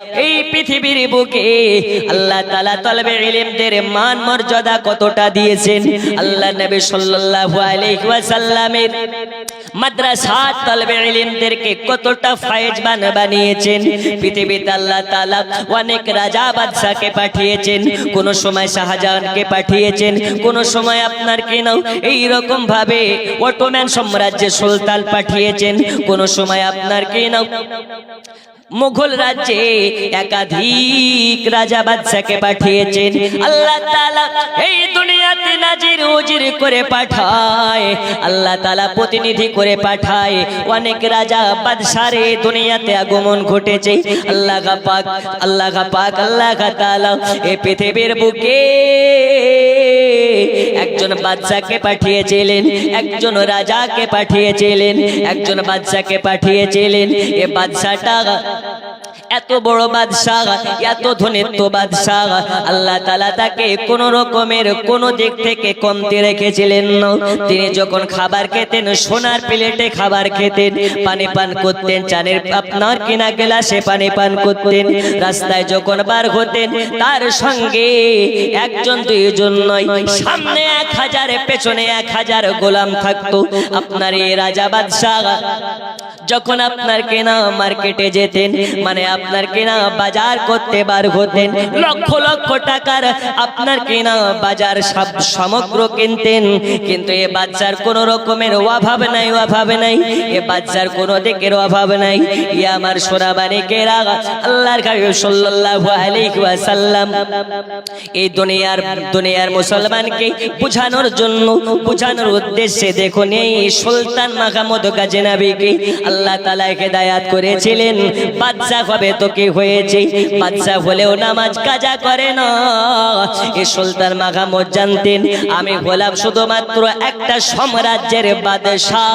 এই পৃথিবীর বুকে আল্লাহ তাআলা তলবে ইলমদের মান মর্যাদা কতটা দিয়েছেন। আল্লাহ নবী সাল্লাল্লাহু আলাইহি ওয়াসাল্লামের মাদ্রাসা তলবে ইলমদেরকে কতটা ফায়েজবান বানিয়েছেন। পৃথিবীতে আল্লাহ তাআলা অনেক রাজা বাদশাকে পাঠিয়েছেন, কোন সময় শাহজাহানকে পাঠিয়েছেন, কোন সময় আপনার কেন এই রকম ভাবে অটোমান সাম্রাজ্যের সুলতান পাঠিয়েছেন, কোন সময় আপনার কেন মুঘল রাজ্যে একাধিক রাজা বাদশাকে পাঠিয়েছেন। আল্লাহ তাআলা এই দুনিয়াতে নাজির উজির করে পাঠায়, আল্লাহ তাআলা প্রতিনিধি করে পাঠায়। অনেক রাজা বাদশার এই দুনিয়াতে আগমন ঘটেছে। আল্লাহ পাক আল্লাহ তাআলা এই পৃথিবীর বুকে একজন বাদশাকে পাঠিয়েছিলেন, একজন রাজাকে পাঠিয়েছিলেন, একজন বাদশাকে পাঠিয়েছিলেন। এই বাদশাটা এত বড় বাদশাহ, এত ধনীত্ব বাদশাহ, আল্লাহ তাআলা তাকে কোন রকমের কোন দিক থেকে কমতি রেখেছিলেন না। তিনি যখন খাবার খেতেন সোনার প্লেটে খাবার খেতেন, পানি পান করতেন চানের আপনার কিনা গ্লাসে পানি পান করতেন। রাস্তায় যখন বার হতেন তার সঙ্গে একজন দুইজন নয়, সামনে 1000 পেছনে 1000 গোলাম থাকতো। আপনার এই রাজা বাদশাহ যখন আপনার কেনা মার্কেটে যেতেন, মানে আপনার কেনা বাজার করতে বার হতেন, লক্ষ লক্ষ টাকার আপনার কেনা বাজার সব সামগ্র কিনতেন। কিন্তু এ বাদশার কোন রকমের অভাব নাই, অভাব নাই, এ বাদশার কোন দিকের অভাব নাই। ই আমার সোনাবানিকেরা, আল্লাহর হাবিব সাল্লাল্লাহু আলাইহি ওয়াসাল্লাম এই দুনিয়ার মুসলমানকে বুঝানোর জন্য, বুঝানোর উদ্দেশ্যে দেখুন এই সুলতান মাহমুদ গজনবীকে আল্লাহ তাআলা হিদায়াত করেছিলেন। বাদশা হবে তো কি হয়েছে, বাদশা হলেও নামাজ কাজা করে না। এই সুলতান মাহমুদ জানতেন আমি হলাম শুধুমাত্র একটা সাম্রাজ্যের বাদশাহ,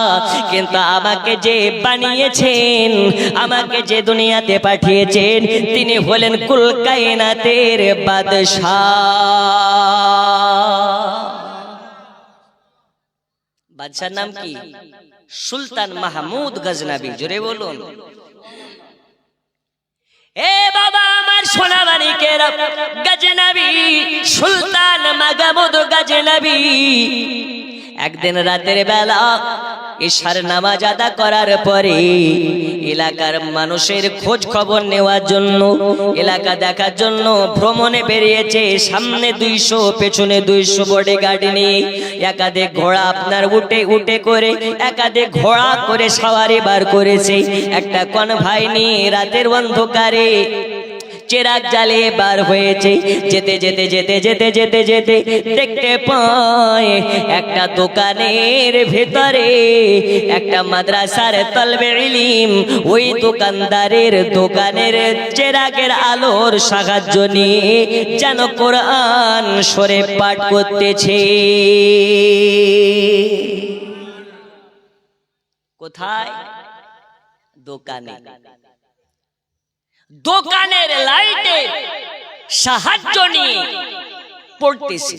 কিন্তু আমাকে যে বানিয়েছেন, আমাকে যে দুনিয়াতে পাঠিয়েছেন, তিনি হলেন কুল কায়নাতের বাদশাহ। বাদশার নাম কি? সুলতান মাহমুদ গজনবী। জোরে বলুন। এ বাবা আমার সোনাবানিকেরা, গজনবী সুলতান মাহমুদ গজনবী একদিন রাতের বেলা ইশার নামাজ আদা করার পরে এলাকার মানুষের খোঁজ খবর নেওয়ার জন্য, এলাকা দেখার জন্য ভ্রমণে বেরিয়েছে। সামনে 200 পেছনে 200 বডিগার্ড নিয়ে একাধিক ঘোড়া আপনার উঠে করে একাধিক ঘোড়া করে সওয়ারি বার করেছে। একটা কনভয় নিয়ে রাতের অন্ধকারে চিরাগ জ্বালিয়ে বার হয়েছে। যেতে যেতে যেতে যেতে যেতে যেতে দেখতে পায় একটা দোকানের ভেতরে একটা মাদ্রাসার তলবে ইলম, ওই দোকানের চিরাগের আলোর সাহায্য নিয়ে যেন কোরআন শরীফ পাঠ করতেছে। কোথায়? দোকানে। দোকানের লাইটে সাহায্য নিয়ে পড়তেছে।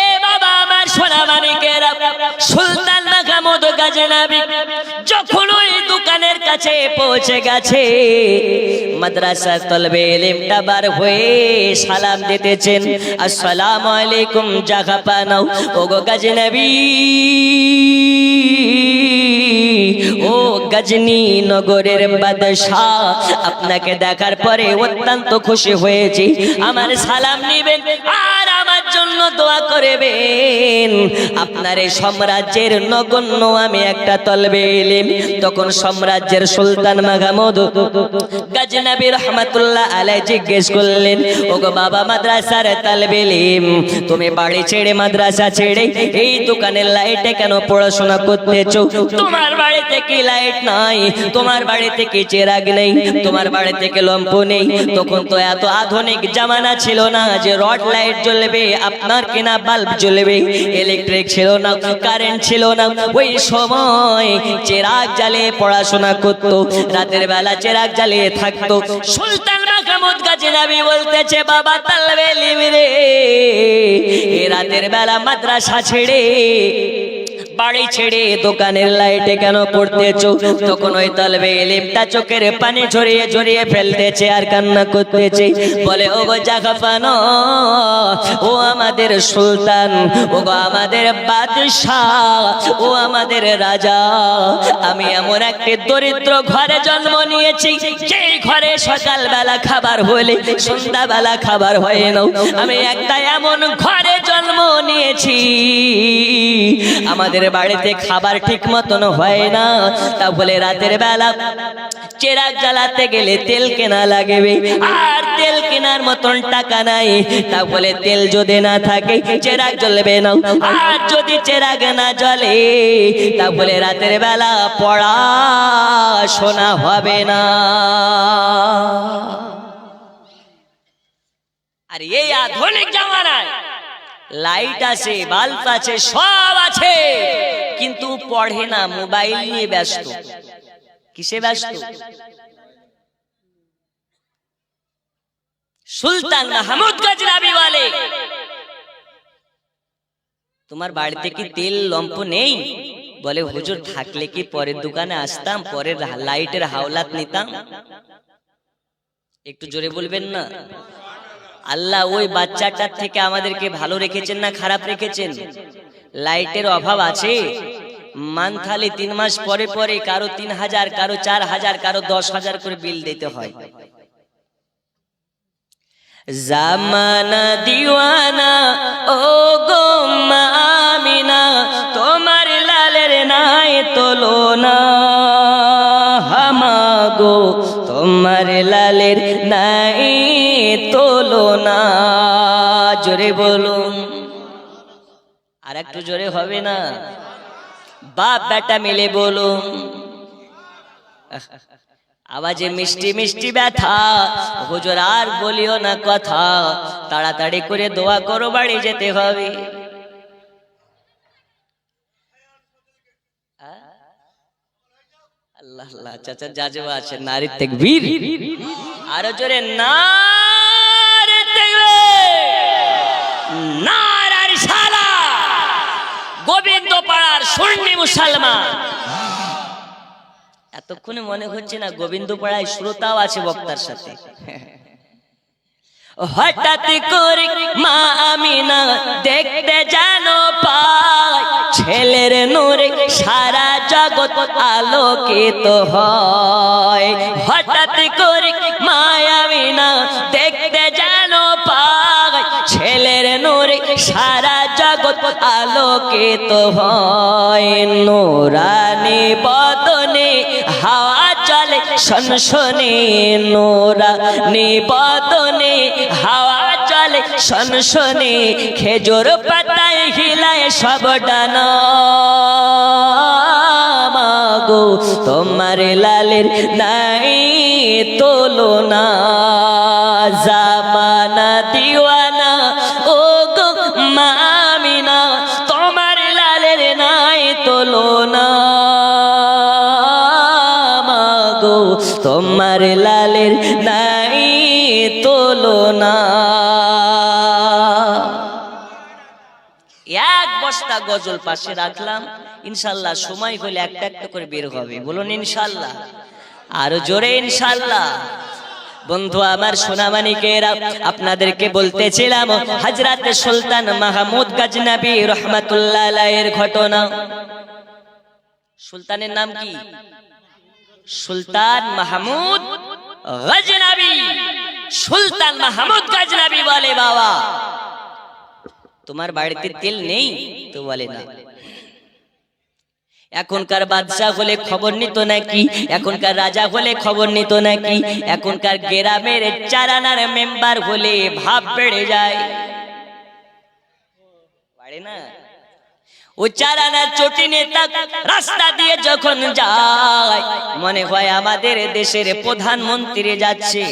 এ বাবা আমার সোনামানিকেরা, সুলতান মাহমুদ গজনবী যখন ওই দোকানের কাছে পৌঁছে গেছে, মাদ্রাসা তলবে ইলমটা বার হয়ে সালাম দিতেছেন, আসসালামু আলাইকুম জাগা পানাও। ওগো গজনবী, ও গজনী নগরের বাদশাহ, আপনাকে দেখার পরে অত্যন্ত খুশি হয়েছি। আমার সালাম নিবেন আর আমার জন্য দোয়া করবেন। আপনার এই সাম্রাজ্যের নগণ্য আমি একটা তলবে ইলম। তখন সাম্রাজ্যের সুলতান মাহমুদ গজনবী রহমাতুল্লাহ আলাইহি জিজ্ঞেস করলেন, ওগো বাবা মাদ্রাসার তলবে ইলম, তুমি বাড়ি ছেড়ে মাদ্রাসা ছেড়ে এই দোকানের লাইটে কেন পড়াশোনা করতেছো? তোমার বাড়িতে কি লাইট নাই? তোমার বাড়িতে কি চিরাগ নেই? তোমার বাড়িতে কি লম্প নেই? তখন তো এত আধুনিক জামানা ছিল না যে রড লাইট জ্বলবে, আপনার কিনা বাল্ব জ্বলবে, ইলেকট্রিক ছিল না, কারেন্ট ছিল না। ওই সময় চিরাগ জ্বালিয়ে পড়াশোনা করতো, রাতের বেলা চিরাগ জ্বালিয়ে থাকতো। সুলতান মাহমুদ গজনবী বলতেছে, বাবা তলবে ইলম রে, এই রাতের বেলা মাদ্রাসা ছেড়ে বাড়ি ছেড়ে দোকানের লাইটে কেন পড়তেছো? তখন ওই তলবে ইলমটা চোখের পানি ঝরিয়ে ঝরিয়ে ফেলতেছে আর কান্না করতেছে, বলে ও গো জাহাপানো, ও আমাদের সুলতান, ও গো আমাদের বাদশাহ, ও আমাদের রাজা, আমি এমন একটি দরিদ্র ঘরে জন্ম নিয়েছি যে ঘরে সকালবেলা খাবার হলে সন্ধ্যাবেলা খাবার হয় না। আমি একটা এমন ঘরে জন্ম নিয়েছি আমাদের বাড়িতে খাবার ঠিক মতন হয় না, তা বলে রাতের বেলা চেরাগ জ্বালাতে গেলে তেল কেনা লাগবে, আর তেল কেনার মতন টাকা নাই, তা বলে তেল যদি না থাকে চেরাগ জ্বলবে না, আর যদি চেরাগ না জ্বলে তা বলে রাতের বেলা পড়াশোনা হবে না। আর এই আধুনিক জামানায় লাইট আছে, বাল্ব আছে, সব আছে, কিন্তু পড়ে না, মোবাইল নিয়ে ব্যস্ত। কিসে ব্যস্ত? সুলতান মাহমুদ গজনবী বলে, তোমার বাড়িতে কি তেল লম্প নেই? বলে হুজুর থাকলে কি পরের দোকানে আসতাম, পরের লাইটের হাওলাত নিতাম। একটু জোরে বলবেন না? আল্লাহ ওই বাচ্চাটার থেকে আমাদেরকে ভালো রেখেছেন না খারাপ রেখেছেন? লাইটের অভাব আছে, মান্থলি 3 মাস পরে পরে কারো 3000, কারো 4000, কারো 10,000 করে বিল দিতে হয়। জামানা দিওয়ানা ও গো আমিনা, তোমার লালের নাই তুলনা, হামাগো তোমার লালের নাই তুলনা। জোরে বলুন, আর একটু জোরে হবে না? বাপ বেটা মিলে বলুন। আওয়াজে মিষ্টি মিষ্টি ব্যথা, হুজুর আর বলিও না কথা, তাড়াতাড়ি করে দোয়া করো, বাড়ি যেতে হবে। আল্লাহ আল্লাহ, চাচা জাজবা আছে, নারী তাকবীর, আরো জোরে নারে তাকবীর, নারার শালা, গোবিন্দ পাড়ার সুন্নি মুসলমান। এতক্ষণে মনে হচ্ছে না গোবিন্দ পাড়ায় শ্রোতাও আছে বক্তার সাথে। হঠাৎ করে মা আমিনা দেখতে জানো পায়, ছেলের নূরে সারা জগৎ আলোকিত হয়। হঠাৎ করে মা আমিনা দেখতে জানো পায়, ছেলের নূরে সারা জগৎ আলোকিত হয়। নূরানি বদনে হাওয়া চলে সনসনে, নূরানি বদনে হাওয়া চলে সনসনে, খেজুর পাতায় হিলায় সব ডানা, মাগো তোমার লালের নাই তুলনা। জামানা দিওয়ানা ও গো আমিনা, তোমার লালের নাই তুলনা, মাগো তোমার লালের নাই তুলনা। এক বস্তা গজল পাশে রাখলাম, ইনশাল্লাহ সময় হলে একটা একটা করে বের হবে। বলুন ইনশাল্লাহ, আরো জোরে ইনশাল্লাহ। বন্ধু আমার সোনামানিকেরা, আপনাদেরকে বলতেছিলাম হযরত সুলতান মাহমুদ গজনবী রহমাতুল্লাহ আলাইহির ঘটনা। সুলতানের নাম কি? সুলতান মাহমুদ গজনবী। সুলতান মাহমুদ গজনবী বলে, বাবা তোমার বাড়িতে তেল নেই? তো বলে না। এখনকার বাদশা হলে খবর নিত নাকি? এখনকার রাজা হলে খবর নিত নাকি? এখনকার গ্রামের 4 আনার মেম্বার হলে ভাব বেড়ে যায়, পারে না? ও 4 আনার চটি নেতা রাস্তা দিয়ে যখন যায়, মনে হয় আমাদের দেশের প্রধানমন্ত্রী যাচ্ছে।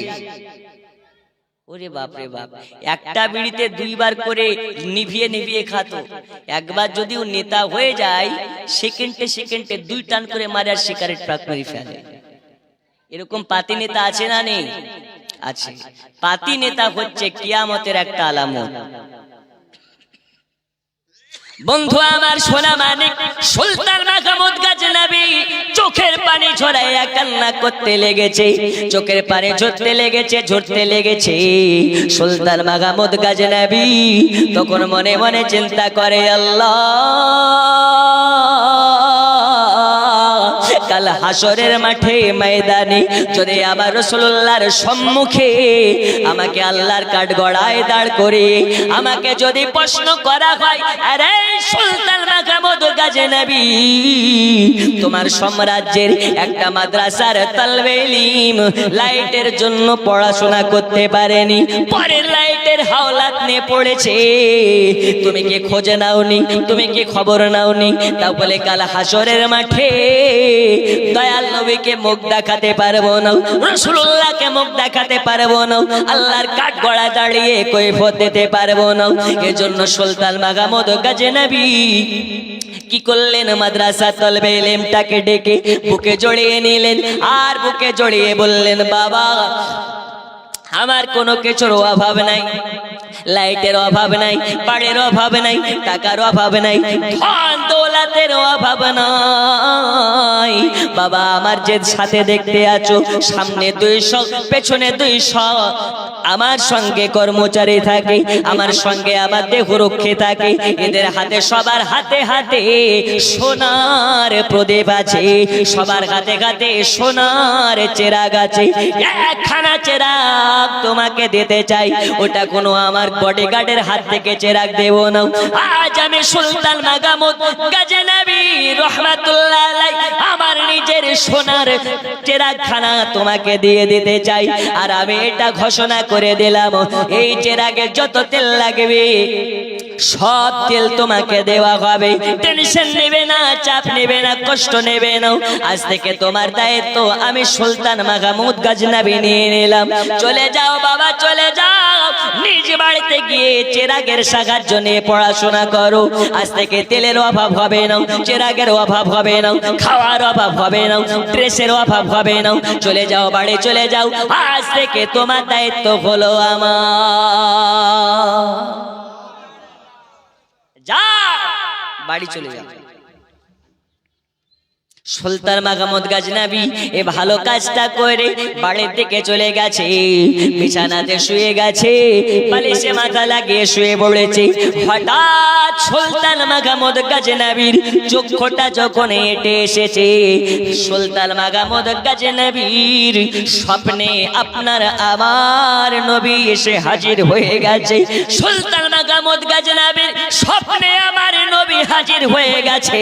ওরে বাপ রে বাপ, একটা বিড়িতে 2 বার করে নিভিয়ে নিভিয়ে খাতো। একবার যদি ও নেতা হয়ে যায়, সেকেন্ডে সেকেন্ডে 2 টান করে মারে আর সিগারেট পাক মেরে ফেলে। এরকম পাতি নেতা আছে না নেই? আছে। পাতি নেতা হচ্ছে কিয়ামতের একটা আলামত। বন্ধু আমার সোনা মানিক সুলতান মাহমুদ গজনবী চোখের পানি ঝরাইয়া কান্না করতে লেগেছে, চোখের পানি ঝরতে লেগেছে। সুলতান মাহমুদ গজনবী তখন মনে মনে চিন্তা করে, আল্লাহ কাল হাসরের মাঠে ময়দানে যদি আমার রাসূলুল্লাহর সম্মুখে আমাকে আল্লাহর কাঠগড়ায় দাঁড় করে আমাকে যদি প্রশ্ন করা হয়, আরে সুলতান মাহমুদ গজনবী তোমার সাম্রাজ্যের একটা মাদ্রাসার তালবে ইলম লাইটের জন্য পড়াশোনা করতে পারেনি, পরের লাইটের হাওলাত নিয়ে পড়েছে, তুমি কি খোঁজ নাওনি, তুমি কি খবর নাওনি? তাও বলে কাল হাসরের মাঠে দয়াল নবীকে মুখ দেখাতে পারবো না, রাসূলুল্লাহকে মুখ দেখাতে পারবো না, আল্লাহর কাঠগড়া দাঁড়িয়ে কৈফিয়ত দিতে পারবো না। এজন্য সুলতান মাহমুদ গজনবী কি করলেন, মাদ্রাসা তলবে ইলমটাকে ডেকে বুকে জড়িয়ে নিলেন, আর বুকে জড়িয়ে বললেন, বাবা আমার কোনো কিছুর অভাব নাই, লাইটের অভাব নাই, বাড়ির অভাব নাই, টাকার অভাব নাই, ধন দৌলতের অভাব নাই। বাবা আমার যে সাথে দেখতে আছো, সামনে 200 পেছনে 200 আমার সঙ্গে কর্মচারী থাকে, আমার সঙ্গে আমার দেহরক্ষী থাকে, এদের হাতে সবার হাতে হাতে সোনার প্রদীপ আছে, সবার হাতে হাতে সোনার চেরাগ আছে। একখানা চেরাগ তোমাকে দিতে চাই, ওটা কোনো আমার বডিগার্ডের হাত থেকে চেরাগ দেব না। আজ আমি সুলতান মাহমুদ গজনবী রহমাতুল্লাহ আলাইহি আমার নিজের সোনার চেরাগখানা তোমাকে দিয়ে দিতে চাই, আর আমি এটা ঘোষণা করে দিলাম, এই চেরাগে যত তেল লাগবে সব তেল তোমাকে দেওয়া হবে, টেনশন নেবে না, চাপ নেবে না, কষ্ট নেবে না। আজ থেকে তোমার দায়িত্ব আমি সুলতান মাহমুদ গজনবী নিয়ে নিলাম। চলে যাও বাবা, চলে যাও, নিজ বাড়িতে গিয়ে চেরাগের সাহায্য নিয়ে পড়াশোনা করো। আজ থেকে তেলের অভাব হবে না, চেরাগের অভাব হবে না, খাওয়ার অভাব হবে না, ড্রেসের অভাব হবে না। চলে যাও, বাড়ি চলে যাও, আজ থেকে তোমার দায়িত্ব হলো আমার। যা বাড়ি চলে যাও। সুলতান মাহমুদ গজনবী এ ভালো কাজটা করে বাড়ির দিকে চলে গেছে, বিছানাতে শুয়ে গেছে, বালিশে মাথা লাগিয়ে শুয়ে পড়েছে। হঠাৎ সুলতান মাহমুদ গজনবীর চক্ষুটা যখন হেঁটে এসেছে, সুলতান মাহমুদ গজনবীর স্বপ্নে আপনার আমার নবী এসে হাজির হয়ে গেছে। সুলতান মাহমুদ গজনবীর স্বপ্নে আমার নবী হাজির হয়ে গেছে,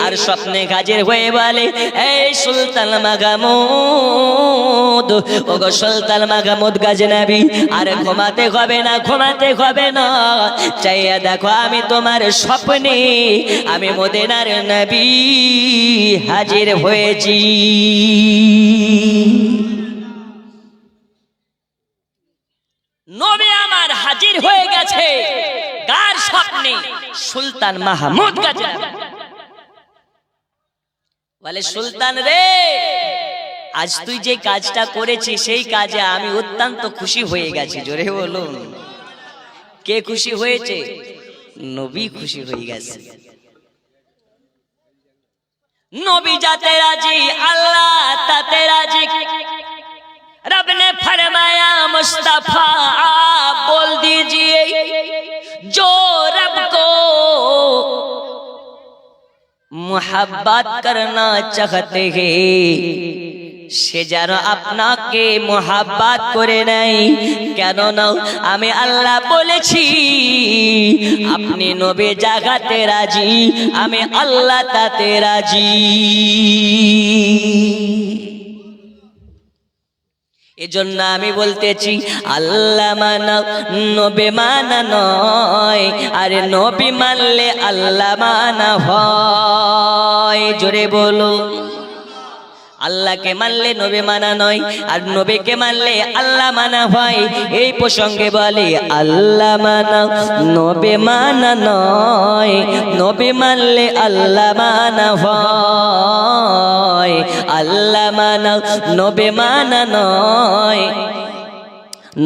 আর স্বপ্নে হাজির হয়ে বলে, এই সুলতান মাহমুদ, ওগো সুলতান মাহমুদ গজনবী, আর ঘুমাতে হবে না, ঘুমাতে হবে না, চাইয়া দেখো আমি তোমার স্বপ্নে আমি মদিনার নবী হাজির হয়েছি। নবী আমার হাজির হয়ে গেছে, কার স্বপ্নে? সুলতান মাহমুদ গজনবী। বলে, সুলতান রে, আজ তুই যে কাজটা করেছিস সেই কাজে আমি অত্যন্ত খুশি হয়ে গেছি। জোরে বলুন, কে খুশি হয়েছে? নবী খুশি হয়ে গেছে। নবী যাতে রাজি, আল্লাহ তাতে রাজি। रब ने फरमाया मुस्तफा बोल दीजिए, जो रब को मोहब्बत करना चाहते हैं সে যেন আপনাকে মোহাব্বত করে নাই। কেন না, আমি আল্লাহ বলেছি আপনি নবী জাগাতে রাজি, আমি আল্লাহ তাতে রাজি। এজন্য আমি বলতেছি, আল্লাহ মানা নবী মানা নয়, আরে নবী মানলে আল্লাহ মানা হয়। জোরে বলো, আল্লাহকে মানলে নবী মানা নয়, আর নবীকে মানলে আল্লাহ মানা হয়। এই প্রসঙ্গে বলে, আল্লাহ মানা নবী মানা নয়, নবী মানলে আল্লাহ মানা হয়। আল্লাহ মানা নবী মানা নয়,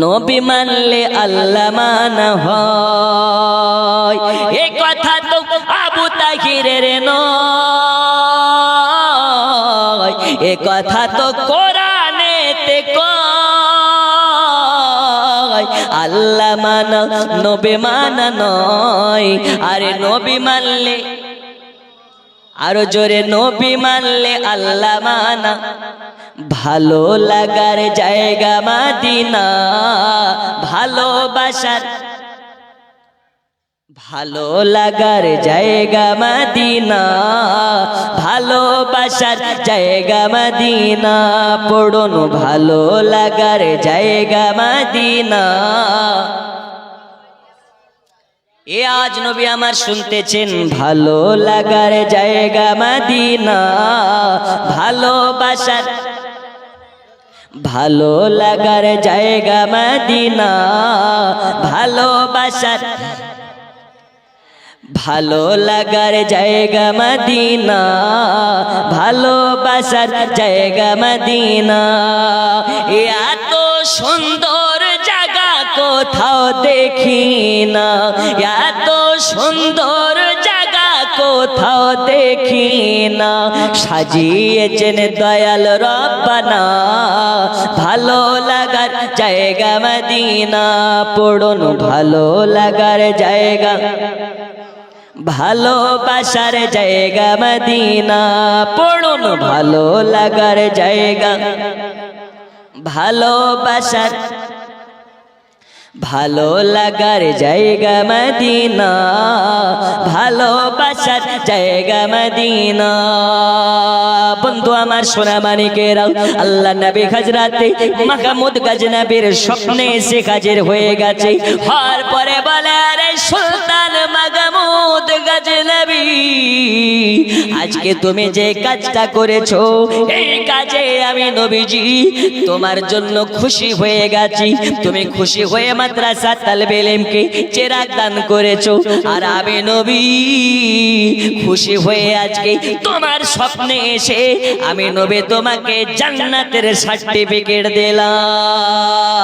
নবী মানলে আল্লাহ মানা হয়। এই কথা তো বাহিরের নয়, এ কথা তো কোরআনেতে কয়। আল্লাহ মানা নবী মানা নয়, আরে নবী মানলে আরো জোরে, নবী মানলে আল্লাহ মানা। ভালো লাগার জায়গা মদিনা, ভালোবাসার ভালো লাগার জায়গা মদিনা, ভালোবাসার জায়গা মদিনা। পড়ুন ভালো লাগার জায়গা মদিনা। এ আজ নবী আমার শুনতেছেন, ভালো লাগার জায়গা মদিনা, ভালোবাসার ভালো লাগার জায়গা মদিনা, ভালোবাসার ভালো লাগার জায়গা মদিনা, ভালোবাসার জায়গা মদিনা। এত সুন্দর জায়গা কোথাও দেখি না, এত সুন্দর জায়গা কোথাও দেখি না। সাজিয়েছেন দয়াল রব্বানা, ভালো লাগার জায়গা মদিনা। পড়ুন ভালো লাগার জায়গা, ভালোবাসার জায়গা মদিনা। পড়ুন ভালো লাগার জায়গা, ভালোবাসার ভালো লাগার জায়গা মদিনা, ভালোবাসার জায়গা মদিনা। বন্ধু আমার সোনা মানিকেরাও, আল্লাহ নবী হযরতে মাহমুদ গজনবীর স্বপ্নে এসে হাজির হয়ে গেছে। হওয়ার পরে বলে, আরে সুলতান মাহমুদ গজনবী, আজকে তুমি যে কাজটা করেছো, এই কাজে আমি নবীজি তোমার জন্য খুশি হয়ে গেছি। তুমি খুশি হয়ে মাদ্রাসা তালবে ইলমকে চেরাগ দান করেছো, আর আমি নবী খুশি হয়ে আজকে তোমার স্বপ্নে এসে আমি নবী তোমাকে জান্নাতের সার্টিফিকেট দিলাম।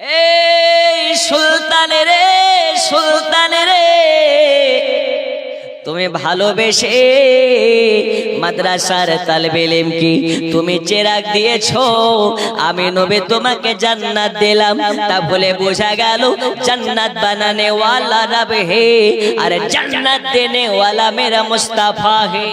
এই সুলতান রে, সুলতান রে, তুমি ভালোবেসে মাদ্রাসার তালবে ইলমকে তুমি চেরাগ দিয়েছো, আমি নবী তোমাকে জান্নাত দিলাম। তা বলে বোঝা গেল জান্নাত বানানে ওয়ালা রব হে, আর জান্নাত দেনে ওয়ালা মেরা মুস্তাফা হে।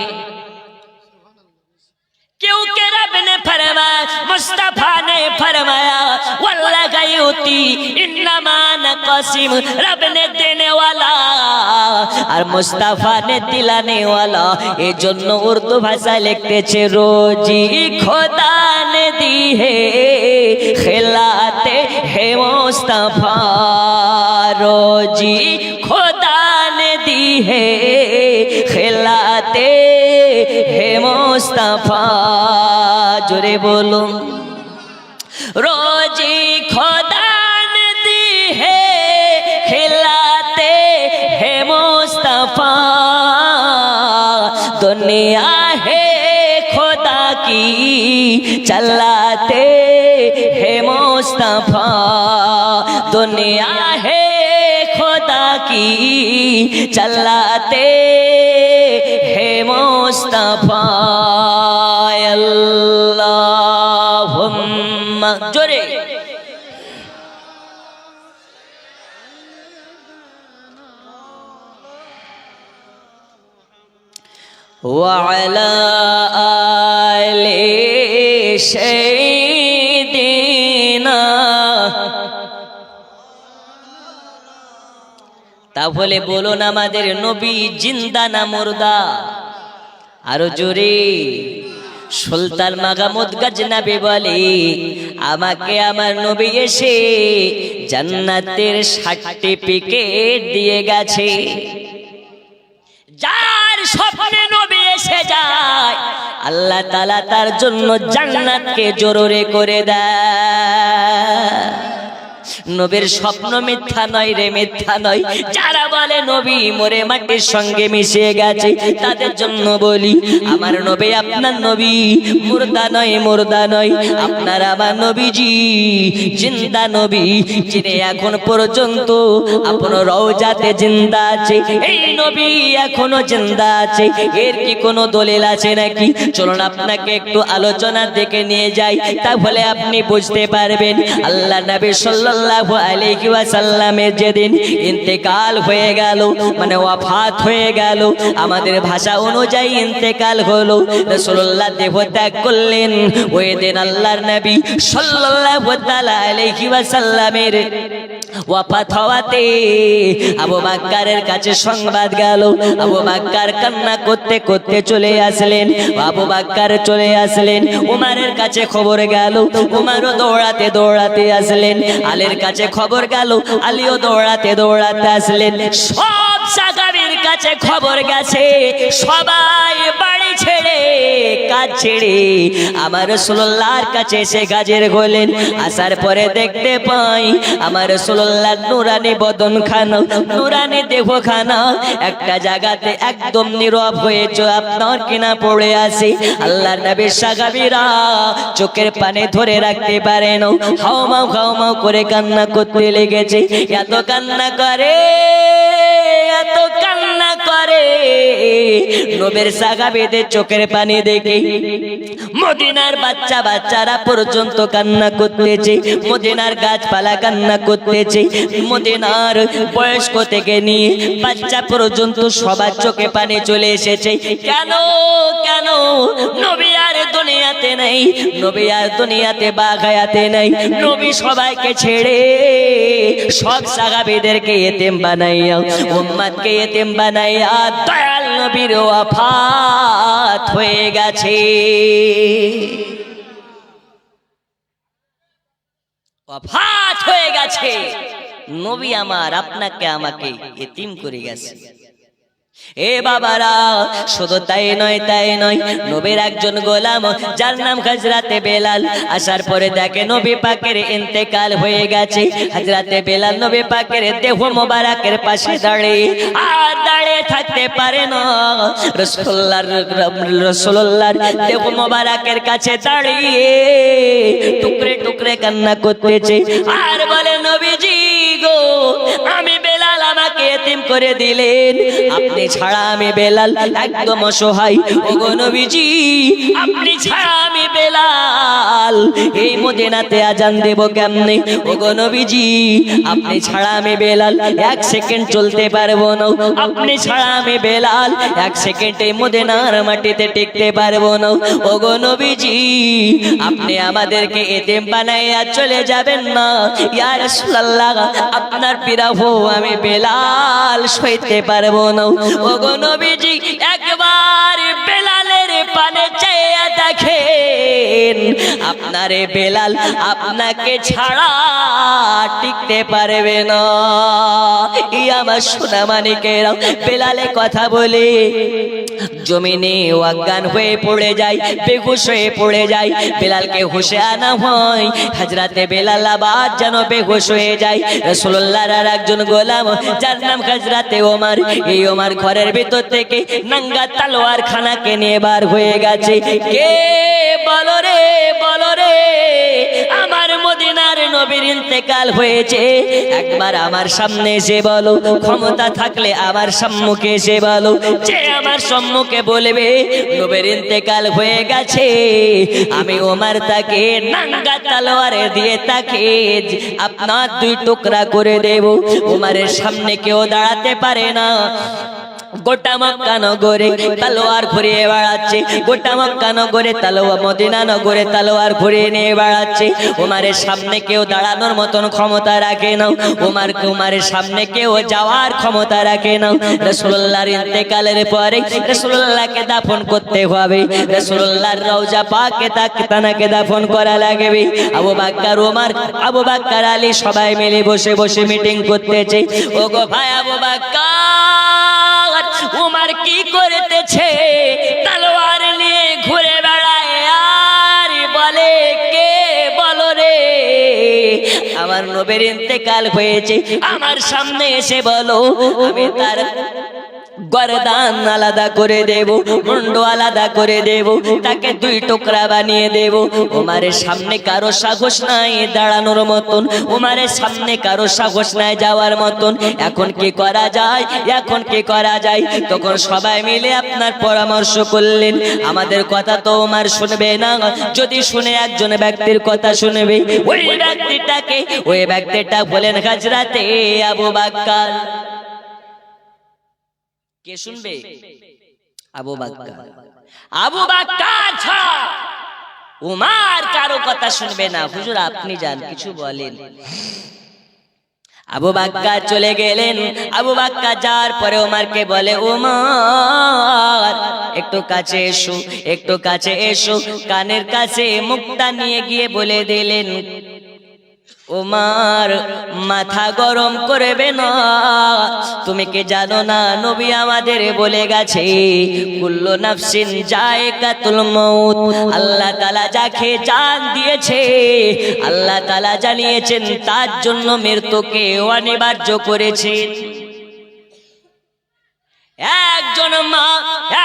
क्योंकि रब ने फरमाया, मुस्तफा ने फरमाया, वल्लाह गयूती इन्नमा नक़सिम, रब ने देने वाला और मुस्तफा ने दिलाने वाला। ए जन्न उर्दू भाषा लिखतेছে, रोजी खुदा ने दी है खिलाते है मुस्तफा, रोजी खुदा ने दी है खिलाते है मुस्तफा। जोरे बोलो, रोजी खुदा ने दी है खिलाते है मुस्तफा, दुनिया है खुदा की चलाते है मुस्तफा, दुनिया है खुदा की चलाते है मुस्तफा। अल्लाहुम्मा जोरे वअला आले सय्यिदिना। তাহলে বলুন আমাদের নবী জিন্দা না মুর্দা? আরো জোরে। সুলতান মাহমুদ গজনবী বলে, আমাকে আমার নবী এসে জান্নাতের সার্টিফিকেট দিয়ে গেছে। যার স্বপ্নে নবী এসে যায়, আল্লাহ তাআলা তার জন্য জান্নাতকে জরুরি করে দেয়। নবীর স্বপ্ন মিথ্যা নয় রে, মিথ্যা নয়। যারা বলে নবী মরে মাটির সঙ্গে মিশে গেছে, তাদের জন্য বলি আমার নবী আপনার নবী মুর্দা নয়, মুর্দা নয়। আপনার আমার নবীজি জিন্দা নবী, যিনি এখন পর্যন্ত আপনার রওজাতে জিন্দা আছে। এই নবী এখনো জিন্দা আছে, এর কি কোনো দলিল আছে নাকি? চলুন আপনাকে একটু আলোচনা দেখে নিয়ে যাই, তাহলে আপনি বুঝতে পারবেন। আল্লাহ নবী সাল্লাল্লাহু আলাইহি ওয়াসাল্লামের যেদিন ইন্তেকাল হয়ে গেল, মানে ওয়াফাত হয়ে গেল, আমাদের ভাষা অনুযায়ী ইন্তেকাল হলো, রাসূলুল্লাহ দেহ ত্যাগ করলেন। ওই দিন আল্লাহর নবী সাল্লাল্লাহু তাআলা আলাইহি ওয়াসাল্লামের ওয়াফাত হওয়াতে আবু বকরের কাছে সংবাদ গেল। আবু বকর কান্না করতে করতে চলে আসলেন, আবু বকর চলে আসলেন। উমরের কাছে খবর গেল, উমরও দৌড়াতে দৌড়াতে আসলেন। আলীর কাছে খবর গেল, আলীও দৌড়াতে দৌড়াতে আসলেন। সব সাহাবীর কাছে খবর গেছে, সবাই বাড়ি ছেড়ে কাজ ছেড়ে আমার রাসূলুল্লাহর কাছে এসে হাজির হলেন। আসার পরে দেখতে পাই আমার রাসূলুল্লাহ নূরানি বদন খানা, নূরানি দেহ খানা একটা জায়গাতে একদম নীরব হয়েছে, আপনার কিনা পড়ে আছে। আল্লাহর নবীর সাহাবীরা চোখের পানি ধরে রাখতে পারে না, হাওমাও হাওমাও করে কান্না করতে লেগেছে। এত কান্না করে, এত কান্না করে, নবীর সাহাবীদের চোখের পানি দেখে মদিনার বাচ্চা বাচ্চারা পর্যন্ত কান্না করতেছে, মদিনার গাছপালা কান্না করতেছে, মদিনার বয়স্ক থেকে নিয়ে বাচ্চা পর্যন্ত সবার চোখে পানি চলে এসেছে। কেন কেন? নবী আর দুনিয়াতে নেই, নবী আর দুনিয়াতে বাগায়াতে নেই। নবী সবাইকে ছেড়ে সব সাহাবীদেরকে এতিম বানাইয়া, উম্মতকে এতিম বানাইয়া দয়াল নবীর ওয়াফাত হয়ে গেছে। ওয়াফাত হয়ে গেছে। নবী আমার আপনাকে আমাকে এতিম করে গেছে। এ বাবারা, শুধু তাই নয়, তাই নয়, নবীর একজন গোলাম যার নাম হযরতে বেলাল, আসার পরে দেখে নবী পাকের ইন্তেকাল হয়ে গেছে। হযরতে বেলাল নবী পাকের দেহ মোবারকের পাশে দাঁড়িয়ে আর দাঁড়িয়ে থাকতে পারে না, রাসূলুল্লাহর দেহ মোবারকের কাছে দাঁড়িয়ে টুকরে টুকরে কান্না করতেছে আর বলে, নবীজি গো, আমি বেলাল, আমাকে এতিম করে দিলেন, আপনি ছাড়া আমি বেলাল একদম অসহায়। ওগো নবীজি, আপনি ছাড়া আমি বেলাল এই মদিনাতে আজান দেব কেমনে? ওগো নবীজি, আপনি ছাড়া আমি বেলাল এক সেকেন্ড চলতে পারবো না, আপনি ছাড়া আমি বেলাল এক সেকেন্ড এই মদিনার মাটিতে টিকতে পারবো না। ওগো নবীজি, আপনি আমাদেরকে এতিম বানাইয়া চলে যাবেন না। ইয়া রাসূলুল্লাহ, আপনার বিরহ আমি বেলাল সইতে পারবো না। ওগো নবীজি, একবার বেলালের পানে চেয়ে দেখেন, আপনারে বেলাল আপনাকে ছাড়া টিকতে পারবে না। এই আমার সোনা মানিকেরা, বেলালে কথা বলে জমিনে অজ্ঞান হয়ে পড়ে যায়, বেহুশ হয়ে পড়ে যায়। বেলালকে হুশে আনা হয়, হযরতে বেলাল আবার যেন বেহুশ হয়ে যায়। রাসূলুল্লাহর আর একজন গোলাম যার নাম হযরতে ওমর, এই ওমর ঘরের ভিতর থেকে নাঙ্গা তলোয়ার খানাকে নিয়ে বার হয়ে গেছে। কে বলো রে, বলো রে, আমার মদিনার নবীর ইন্তেকাল হয়েছে, একবার আমার সামনে এসে বলো, ক্ষমতা থাকলে আমার সম্মুখে এসে বলো, যে আমার সম্মুখে বলবে নবীর ইন্তেকাল হয়ে গেছে, আমি ওমর তাকে নাঙ্গা তলোয়ার দিয়ে তাকে আপনার দুই টুকরা করে দেব। ওমরের সামনে কেউ দাঁড়াতে পারে না। গোটা মক্কা নগরে তলোয়ার ঘুরিয়ে বেড়াচ্ছে, গোটা মক্কা নগরে তলোয়ার, মদিনা নগরে তলোয়ার ঘুরিয়ে নিয়ে বেড়াচ্ছে। ওমরের সামনে কেউ দাঁড়ানোর মতন ক্ষমতা রাখে না, উমরের সামনে কেউ যাওয়ার ক্ষমতা রাখে না। রাসূলুল্লাহর ইন্তেকালের পরে রাসূলুল্লাহকে দাফন করতে হবে, রাসূলুল্লাহর রওজা পাকে তাকে দাফন করা লাগবে। আবু বকর, ওমর, আবু বকর, আলী সবাই মিলে বসে বসে মিটিং করতেছে। ওগো ভাই আবু বকর, উমর কি করতেছে? তলোয়ার নিয়ে ঘুরে বেড়ায় আর বলে, কে বলো রে আমার নবীর ইন্তেকাল হয়েছে, আমার সামনে এসে বলো, আমি তার গর্দান আলাদা করে দেব, মুন্ড আলাদা করে দেব, তাকে দুই টুকরা বানিয়ে দেব। ওমারের সামনে কারো সাহস নাই দাঁড়ানোর মতন, ওমারের সামনে কারো সাহস নাই যাওয়ার মতন। এখন কি করা যায়, এখন কি করা যায়? তখন সবাই মিলে আপনার পরামর্শ করলেন, আমাদের কথা তো ওমর শুনবে না, যদি শুনে একজন ব্যক্তির কথা শুনবে। ওই ব্যক্তিটাকে, ওই ব্যক্তিটা বলেন হযরতে আবু বকর। কে শুনবে? আবু বকর। আবু বকর ছাড়া উমর কারো কথা শুনবে না। হুজুর আপনি যান, কিছু বলেন। আবু বকর চলে গেলেন। আবু বকর যাওয়ার পরে উমরকে বলে, উমর একটু কাছে এসো, একটু কাছে এসো। কানের কাছে মুখটা নিয়ে গিয়ে বলে দিলেন, উমর মাথা গরম করবে না, তুমি কি জানো না নবী আমাদের বলে গেছে কুল্লু নাফসিন যায়কাতুল মউত, আল্লাহ তাআলা যাকে জান দিয়েছে আল্লাহ তাআলা জানিয়েছেন তার জন্য মৃত্যুকে অনিবার্য করেছেন। একজন মা,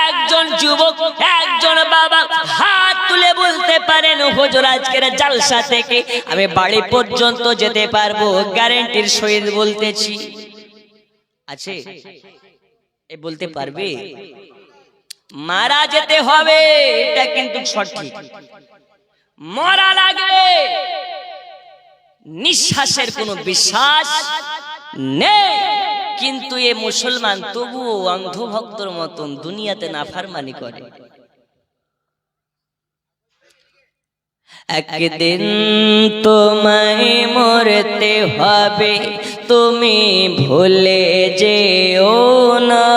একজন যুবক, একজন বাবা হাত তুলে বলতে পারেন, হুজুর আজকের জালসা থেকে আমি বাড়ি পর্যন্ত যেতে পারবো, গ্যারান্টির সহিত বলতেছি। আছে এ বলতে পারবে? মারা যেতে হবে, এটা কিন্তু সঠিক। মরা লাগবে, নিঃশ্বাসের কোনো বিশ্বাস নেই, কিন্তু এ মুসলমান তবুও অন্ধভক্তর মতন দুনিয়াতে নাফরমানি করে। একদিন তোমায় মরতে হবে, তুমি ভুলে যেও না,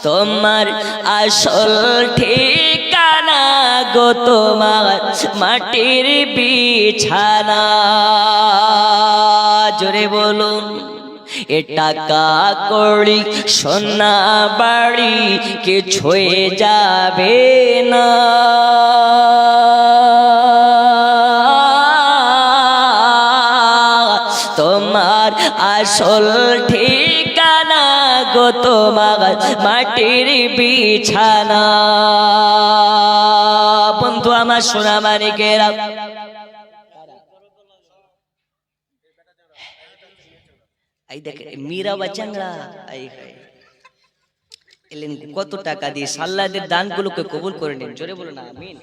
তোমার আসল ঠিকানা গো তোমার মাটির বিছানা। জোরে বলুন। এ টাকা কড়ি সোনা বাড়ি কিছুই যাবে না, তোমার আসল ঠিকানা গো তোমার মাটির বিছানা। বন্ধু আমার সোনা মানিকেরা, এই দেখে মীরা বাচ্চারা এলেন কত টাকা দিয়ে, সাল্লাদের দানগুলোকে কবুল করে নিন। জোরে বলুন আমিন।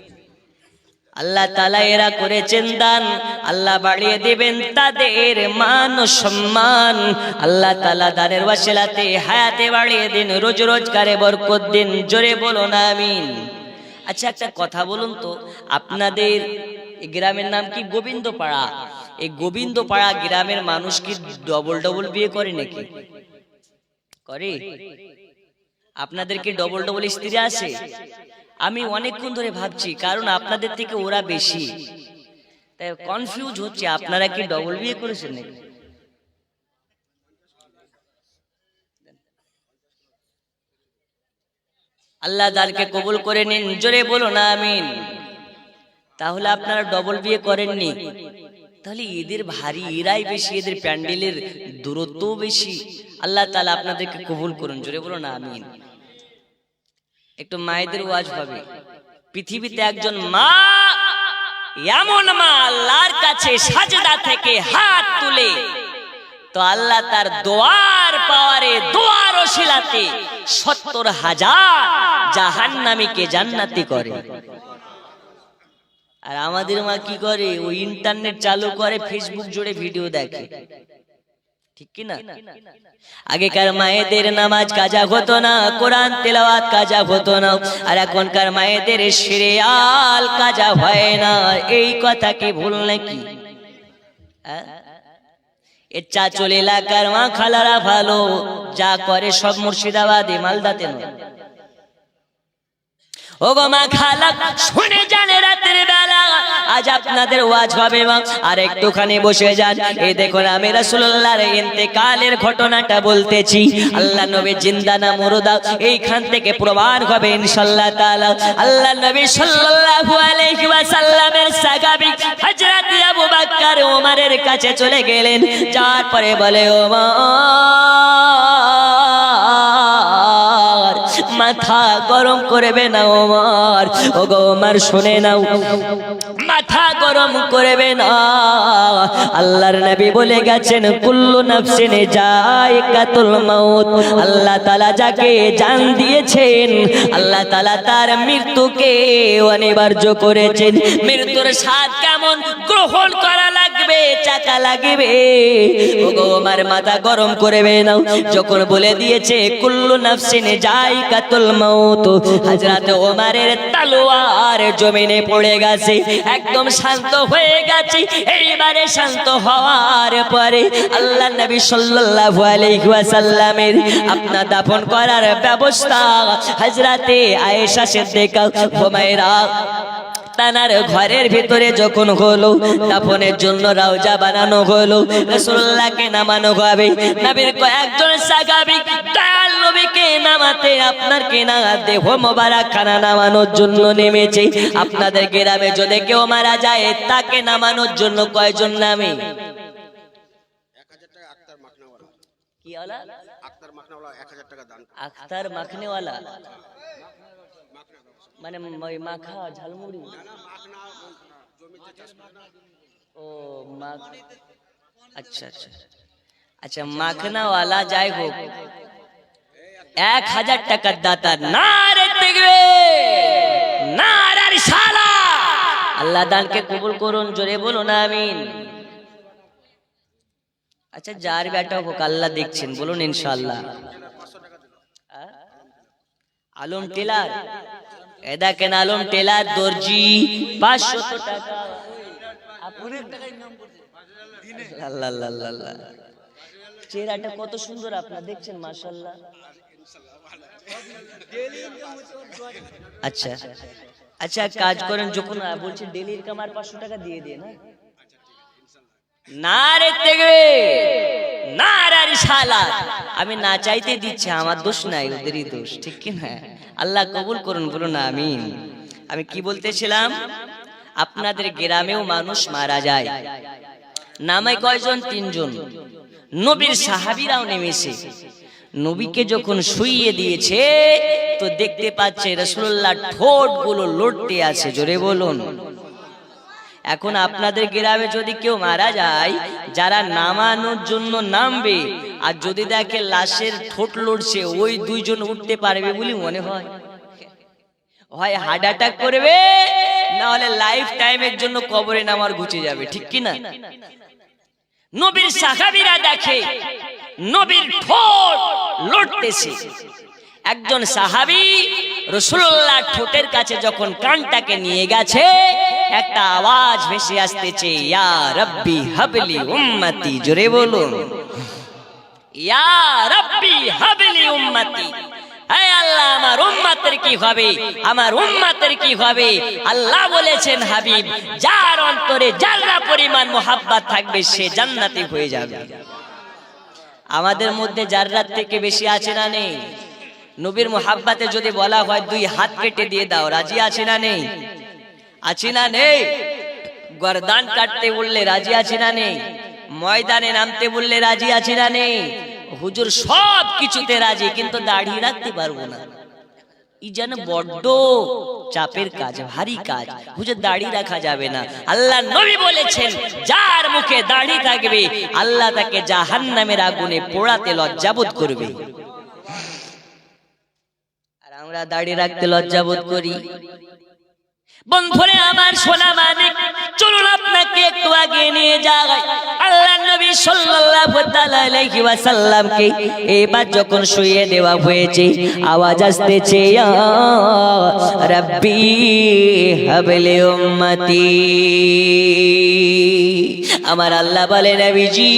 আল্লাহ তাআলা এরা করেছেন দান, আল্লাহ বাড়িয়ে দিবেন তাদের মান ও সম্মান। আল্লাহ তাআলা দানের ওয়াসিলাতে হায়াতে বাড়িয়ে দিন, রোজ রোজগারে বরকত দিন। জোরে বলুন আমিন। আচ্ছা একটা কথা বলুন তো, আপনাদের এই গ্রামের নাম কি? গোবিন্দপাড়া। এই গোবিন্দপাড়া গ্রামের মানুষ কি ডবল ডবল বিয়ে করে নাকি? করে? আপনাদের কি ডবল ডবল স্ত্রী আছে? আমি অনেকক্ষণ ধরে ভাবছি, কারণ আপনাদের থেকে ওরা বেশি, তাই কনফিউজ হচ্ছে। আপনারা কি ডবল বিয়ে করেছেন নাকি? আল্লাহ দানকে কবুল করে নিন। জোরে বলুন আমিন। তাহলে আপনারা ডবল বিয়ে করেননি, তাহলে এদের ভারী, এরাই বেশি, এদের প্যান্ডেলের দূরত্বও বেশি। আল্লাহ তাআলা আপনাদেরকে কবুল করুন। জোরে বলুন আমিন। একটু মায়েদের ওয়াজ হবে। পৃথিবীতে একজন মা, এমন মা আল্লাহর কাছে সাজদা থেকে হাত তুলে তো আল্লাহ তার দোয়ার পাওয়ারে, দোয়ার ওসিলাতে ৭০,০০০ জাহান্নামীকে জান্নাতি করে। আর আমাদের মা কি করে? ওই ইন্টারনেট চালু করে, ফেসবুক জুড়ে ভিডিও দেখে, ঠিক কি না? আগেকার মায়েদের নামাজ কাজা হতো না, কোরআন তেলাওয়াত কাজা হতো না, আর এখনকার মায়েদের সিরিয়াল কাজা হয় না। এই কথা কি ভুল নাকি? এর চাচল এলাকার মা খালারা ভালো, যা করে সব মুর্শিদাবাদে মালদাতে নয়। ও গো মা খালা শুনে যান রাতের বেলা আজ আপনাদের ওয়াজ হবে মা আর একটুখানি বসে যান। এই দেখুন আমি রাসূলুল্লাহর ইন্তেকালের ঘটনাটা বলতেছি। আল্লাহ নবী জিন্দা না মুর্দা এইখান থেকে প্রমাণ হবে ইনশাআল্লাহ তাআলা। আল্লাহ নবী সাল্লাল্লাহু আলাইহি ওয়াসাল্লামের সাহাবী হযরত আবু বকর ওমরের কাছে চলে গেলেন। যাওয়ার পরে বলে ওমর মাথা গরম করবে না ওমর, ও গো ওমর শুনে নাও মাথা গরম করবে না। আল্লাহর নবী বলে গেছেন কুল্লু নাফসিন যায়কাতুল মাউত। আল্লাহ তাআলা যাকে জান দিয়েছেন আল্লাহ তাআলা তার মৃত্যুকে অনিবার্য করেছেন। মৃত্যুর স্বাদ কেমন গ্রহণ করা লাগবে, চাকা লাগবে। ও গো ওমর মাথা গরম করবে না। যখন বলে দিয়েছে কুল্লু নাফসিন যায়কাতুল মাউত, হযরত ওমরের তলোয়ার জমিনে পড়ে গেছে, একদম শান্ত হয়ে গেছে। এইবারে শান্ত হওয়ার পরে আল্লাহ নবী সাল্লাল্লাহু আলাইহি ওয়াসাল্লামের আপনা দাফন করার ব্যবস্থা হযরতে আয়েশা সিদ্দিকা হুমায়রা তানার ঘরের ভিতরে যখন হলো দাফনের জন্য রওজা বানানো হলো, রাসূলুল্লাহকে নামানো হবে। নবীর কয়েকজন সাহাবী দয়াল নবীকে নামাতে আপনার কেনা দেহ মোবারক খানা নামানোর জন্য নেমেছে। আপনাদের গ্রামে যদি কেউ মারা যায় তাকে নামানোর জন্য কয়জন নামে? 1000 টাকা আখতার মাখনেওয়ালা। কি ওয়ালা? আখতার মাখনেওয়ালা 1000 টাকা দান। আখতার মাখনেওয়ালা মানে ওই মাখা ঝালমুড়ি। ও আচ্ছা আচ্ছা আচ্ছা মাখনাওয়ালা যাই হোক 1000 টাকার দাতা। নারে তাকবীর, নারে রিসালাত। আল্লাহ দানকে কবুল করুন, জোরে বলুন আমিন। আচ্ছা যার বেটা হোক আল্লাহ দেখছেন, বলুন ইনশাআল্লাহ। আলম টেলার দেখেন, আলম টেলার দর্জি 500 টাকা। আল্লাহ আল্লাহ আল্লাহ, চেহারাটা কত সুন্দর আপনারা দেখছেন মাশাআল্লাহ। আচ্ছা আচ্ছা কাজ করেন, যখন বলছি ডেলি ইনকাম আর 500 টাকা দিয়ে দিয়ে না। নারে তাকবীর, নারে রিসালাত। আমি না চাইতে দিচ্ছি, আমার দোষ নাই, ওদেরই দোষ, ঠিক কি না? আল্লাহ কবুল করুন, বলুন আমিন। আমি কি বলতেছিলাম, আপনাদের গ্রামেও মানুষ মারা যায়, নামে কয়জন? 3 জন। নবীর সাহাবীরাও নেমেছে। নবীকে যখন শুইয়ে দিয়েছে তো দেখতে পাচ্ছে রাসূলুল্লাহ ঠোঁটগুলো লড়তে আছে, জোরে বলুন। এখন আপনাদের গ্রামে যদি কেউ মারা যায়, যারা নামানোর জন্য নামবে আর যদি দেখে লাশের ঠোঁট লড়ছে, ওই 2 জন উঠতে পারবে বলে মনে হয়? হয় হার্ট অ্যাটাক করবে, না হলে লাইফ টাইমের জন্য কবরে নামার ঘুচে যাবে, ঠিক কি না? নবীর সাহাবীরা দেখে নবীর ঠোঁট লড়তেছে। একজন সাহাবী রাসূলুল্লাহ ঠোঁটের কাছে যখন কানটাকে নিয়ে গেছে, একটা আওয়াজ ভেসে আসতেছে, ইয়া রাব্বি হাবলি উম্মতি, জোরে বলুন ইয়া রাব্বি হাবলি উম্মতি। হে আল্লাহ আমার উম্মতের কি হবে, আমার উম্মতের কি হবে? আল্লাহ বলেছেন হাবিব যার অন্তরে যারা পরিমাণ মোহাব্বত থাকবে সে জান্নাতি হয়ে যাবে। আমাদের মধ্যে জাররাত থেকে বেশি আছে না নেই? নবীর মোহাব্বতে যদি বলা হয় 2 হাত কেটে দিয়ে দাও, রাজি আছে না নেই? আছে না নেই? গর্দান কাটতে বললে রাজি আছে না নেই? ময়দানে নামতে বললে রাজি আছে না নেই? হুজুর সব কিছুতে রাজি, কিন্তু দাড়ি রাখতে পারবো না। ই যেন বড্ড চাপের কাজ, ভারী কাজ, হুজুর দাড়ি রাখা যাবে না। আল্লাহ নবী বলেছেন যার মুখে দাড়ি থাকবে আল্লাহ তাকে জাহান্নামের আগুনে পোড়াতে লজ্জাবোধ করবে। আর আমরা দাড়ি রাখতে লজ্জাবোধ করি। বন্ধুরে আমার সোনা মানিক, চলুন আপনাকে একটু আগে নিয়ে যাই। আল্লাহ নবী সাল্লাল্লাহু তাআলা আলাইহি ওয়াসাল্লামকে এবার যখন শুইয়ে দেওয়া হয়েছে, আওয়াজ আসতেছে, ইয়া রাব্বি হাবলি উম্মতি। আমার আল্লাহ বলে, নবীজি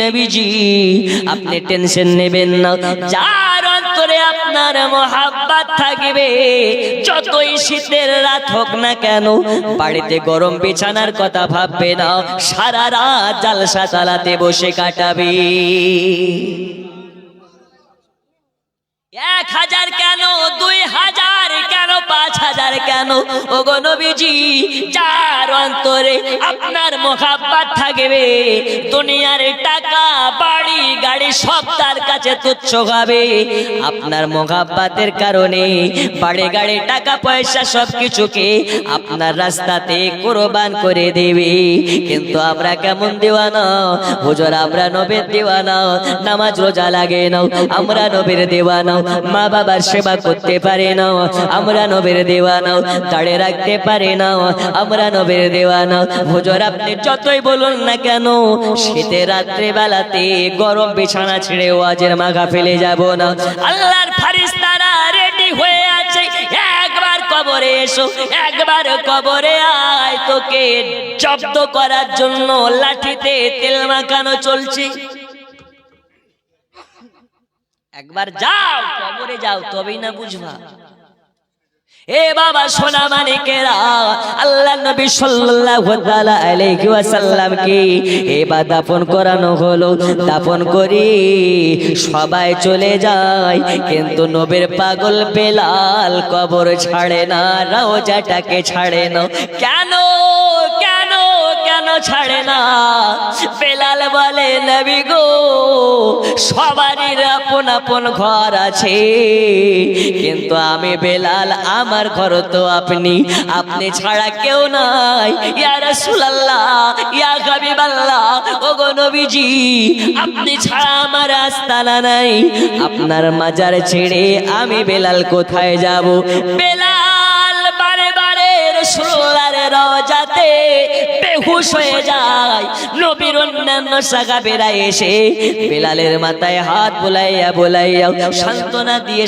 নবীজি আপনি টেনশন নেবেন না, যার অন্তরে আপনার মোহাব্বত থাকবে, যতই শীতের রাত হোক না কেন বাড়িতে গরম বিছানার কথা ভাববে না, সারা রাত জালসা চালাতে বসে কাটাবে। 1000 কেন, 2000 কেন, 5000 কেন, ওগো নবীজি, যার অন্তরে আপনার মোহাব্বত থাকবে দুনিয়ার টাকা বাড়ি গাড়ি সব তার কাছে তুচ্ছ হবে। আপনার মোহাব্বতের কারণে বাড়ি গাড়ি টাকা পয়সা সবকিছুকে আপনার রাস্তাতে কুরবান করে দেবে। কিন্তু আমরা কেমন দিওয়ানা হুজুর, আমরা নবীর দিওয়ানা, নামাজ রোজা লাগে না, আমরা নবীর দিওয়ানা, মা বাবার সেবা করতে পারে না, আমরা নবীর দিওয়ানা, দাঁড়িয়ে রাখতে পারে না, আমরা নবীর দিওয়ানা। হুজুর আপনি যতই বলুন না কেন শীতের রাত্রে বেলাতে গরম বিছানা ছেড়ে ওয়াজের মাগা ফেলে যাব না। আল্লাহর ফেরেশতারা রেডি হয়ে আছে, একবার কবরে এসো, একবার কবরে আয়, তোকে জব্দ করার জন্য লাঠিতে তেল মাখানো চলছে। একবার যাও কবরে যাও, তবেই না বুঝবা। এ বাবা সোনা মানিকেরা, আল্লাহ নবী সাল্লাল্লাহু তাআলা আলাইহি ওয়াসাল্লামকে এবার দাফন করানো হলো। দাফন করি সবাই চলে যায়, কিন্তু নবীর পাগল বেলাল কবর ছাড়ে না, রওজাটাকে ছাড়ে না। কেন কেন কেন ছাড়ে না? বেলাল বলে, নবী গো, সবারই আপন আপন ঘর আছে, কিন্তু আমি বেলাল, আমার ঘর তো আপনি, আপনি ছাড়া কেউ নাই। ইয়া রাসূলুল্লাহ, ইয়া হাবিবাল্লাহ, ওগো নবীজি, আপনি ছাড়া আমার আস্তানা নাই, আপনার মাজার ছেড়ে আমি বেলাল কোথায় যাব? বেলাল বারে বারে রাসূলুল্লাহর রওজাতে বেহুশ হয়ে যায়। নবীর অন্যান্য সাহাবীরা এসে বেলালের মাথায় হাত বুলাইয়া বুলাইয়া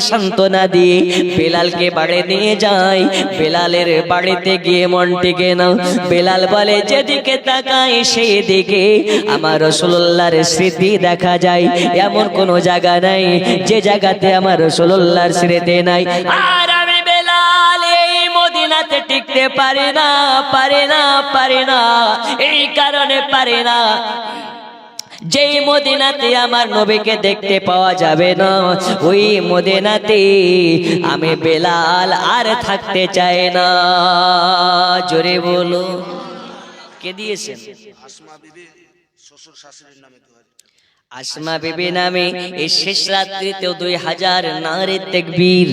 সান্ত্বনা দিয়ে বেলালকে বাড়ি নিয়ে যায়। বেলালের বাড়িতে গিয়ে মন টিকে না। বেলাল বলে, যেদিকে তাকাই সেই দিকে আমার রাসূলুল্লাহর স্মৃতি দেখা যায়, এমন কোন জায়গা নাই যে জায়গাতে আমার রাসূলুল্লাহর স্মৃতি নাই। আর আমি বেলাল এই মদিনাতে টিকতে পারি না, এই কারণে পারি না, যেই মদিনাতে আমার নবীকে দেখতে পাওয়া যাবে না, ওই মদিনাতে আমি বেলাল আর থাকতে চাই না। জোরে বলো, কে দিয়েছেন? আসমা বিবি নামে এই শেষ রাত্রিতেও 2000 নারে তাকবীর,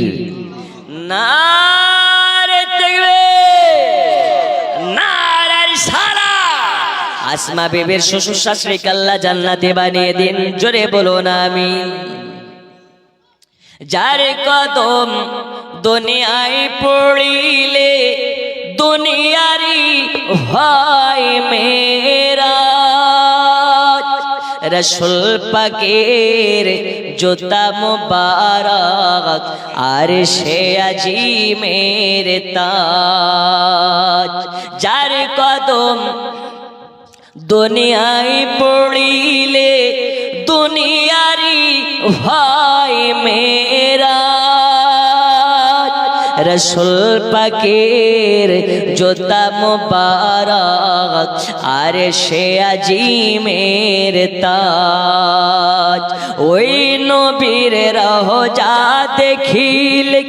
নারে তাকবীর, নারে রিসালা। আসমা বিবির শ্বশুর শাশুড়িকে আল্লাহ জান্নাতে বানিয়ে দিন। জোরে বলো না আমিন। যার কদম দুনিয়ায় পড়িলে দুনিয়ারি হয় মেরা, রসুল পাকের জুতা মুবারক আর সে আজিমের তাজ। যার কদম দুনিয়ায় পড়িলে দুনিয়ারি হয় মেরা, রসুল পাকের জুতা মুবারক আর সে আজিমের তাজ। ওই নবীর রওজা দেখিলে,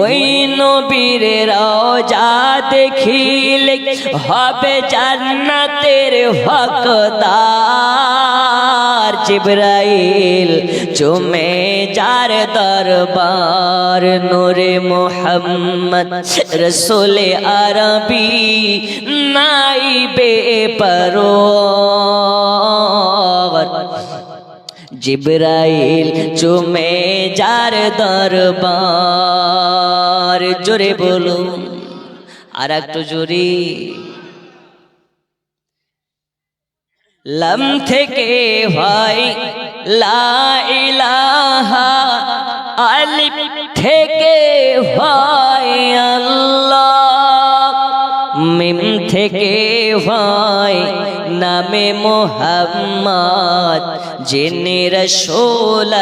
ওই নবীর রওজা দেখিলে হবে জান্নাতের হকদার। জিবরাইল চুমে যার দরবার, নূরে মুহাম্মদ রসুলে আরবি নাইবে পরওয়ার। জিবরাইল চুমে যার দরবার। জোরে বলো, আর একটু জোরে। লাম থেকে হয় লা ইলাহা, আলিফ থেকে হয় আল্লাহ, মিম থেকে হয় নামে মোহাম্মদ যিনি রাসূলুল্লাহ,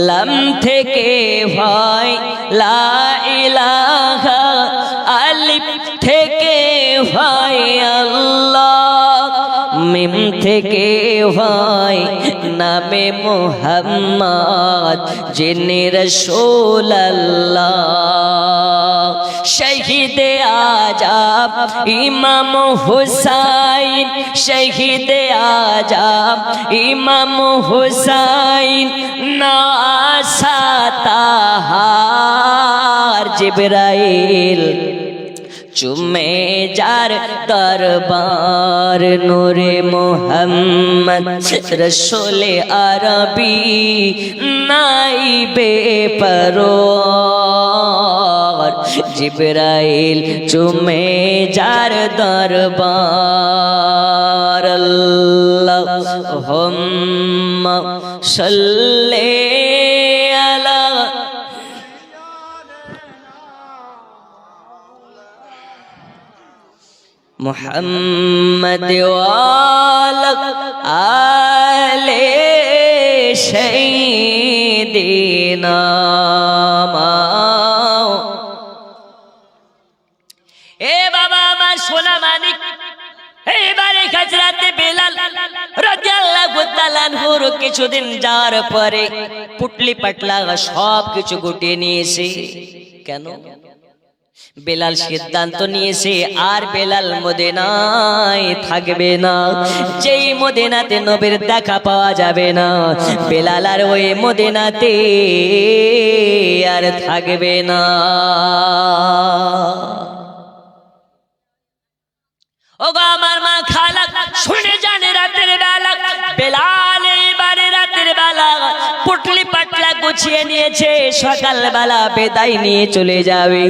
লাম থেকে হয় লা ইলাহা, আলিফ থেকে হয় আল্লাহ, মিম থেকে হয় নামে মোহাম্মদ যিনি রাসূলুল্লাহ। শহীদে আজম ইমাম হুসাইন, শহীদে আজম ইমাম হুসাইন, নাসা তাহার জিবরাইল চুমে যার দরবার, নূরে মোহাম্মদ রসূলে আরবি নাইবে পরওয়ার, জিবরাইল চুমে যার দরবার। আল্লাহুম্মা সাল্লি আলা মুহাম্মদ ওয়ালা আলে সাইয়্যিদিনা। এ বাবা আমার সোনা মানিক, এইবারে হযরতে বেলাল রাদিয়াল্লাহু তাআলা আনহুর কিছুদিন যাওয়ার পরে পুটলি পাটলা সব কিছু গুটিয়ে নিয়েছে। কেন? বেলাল সিদ্ধান্ত নিয়েছে আর বেলাল মদিনায় থাকবে না। যেই মদিনাতে নবীর দেখা পাওয়া যাবে না, বেলাল আর ওই মদিনাতে আর থাকবে না। ওগো আমার মা খালা শুনে জানে, রাতের বেলা বেলাল এবারে রাতের বেলা পুটলি পাটলা গুছিয়ে নিয়েছে, সকাল বেলা বিদায় নিয়ে চলে যাবে।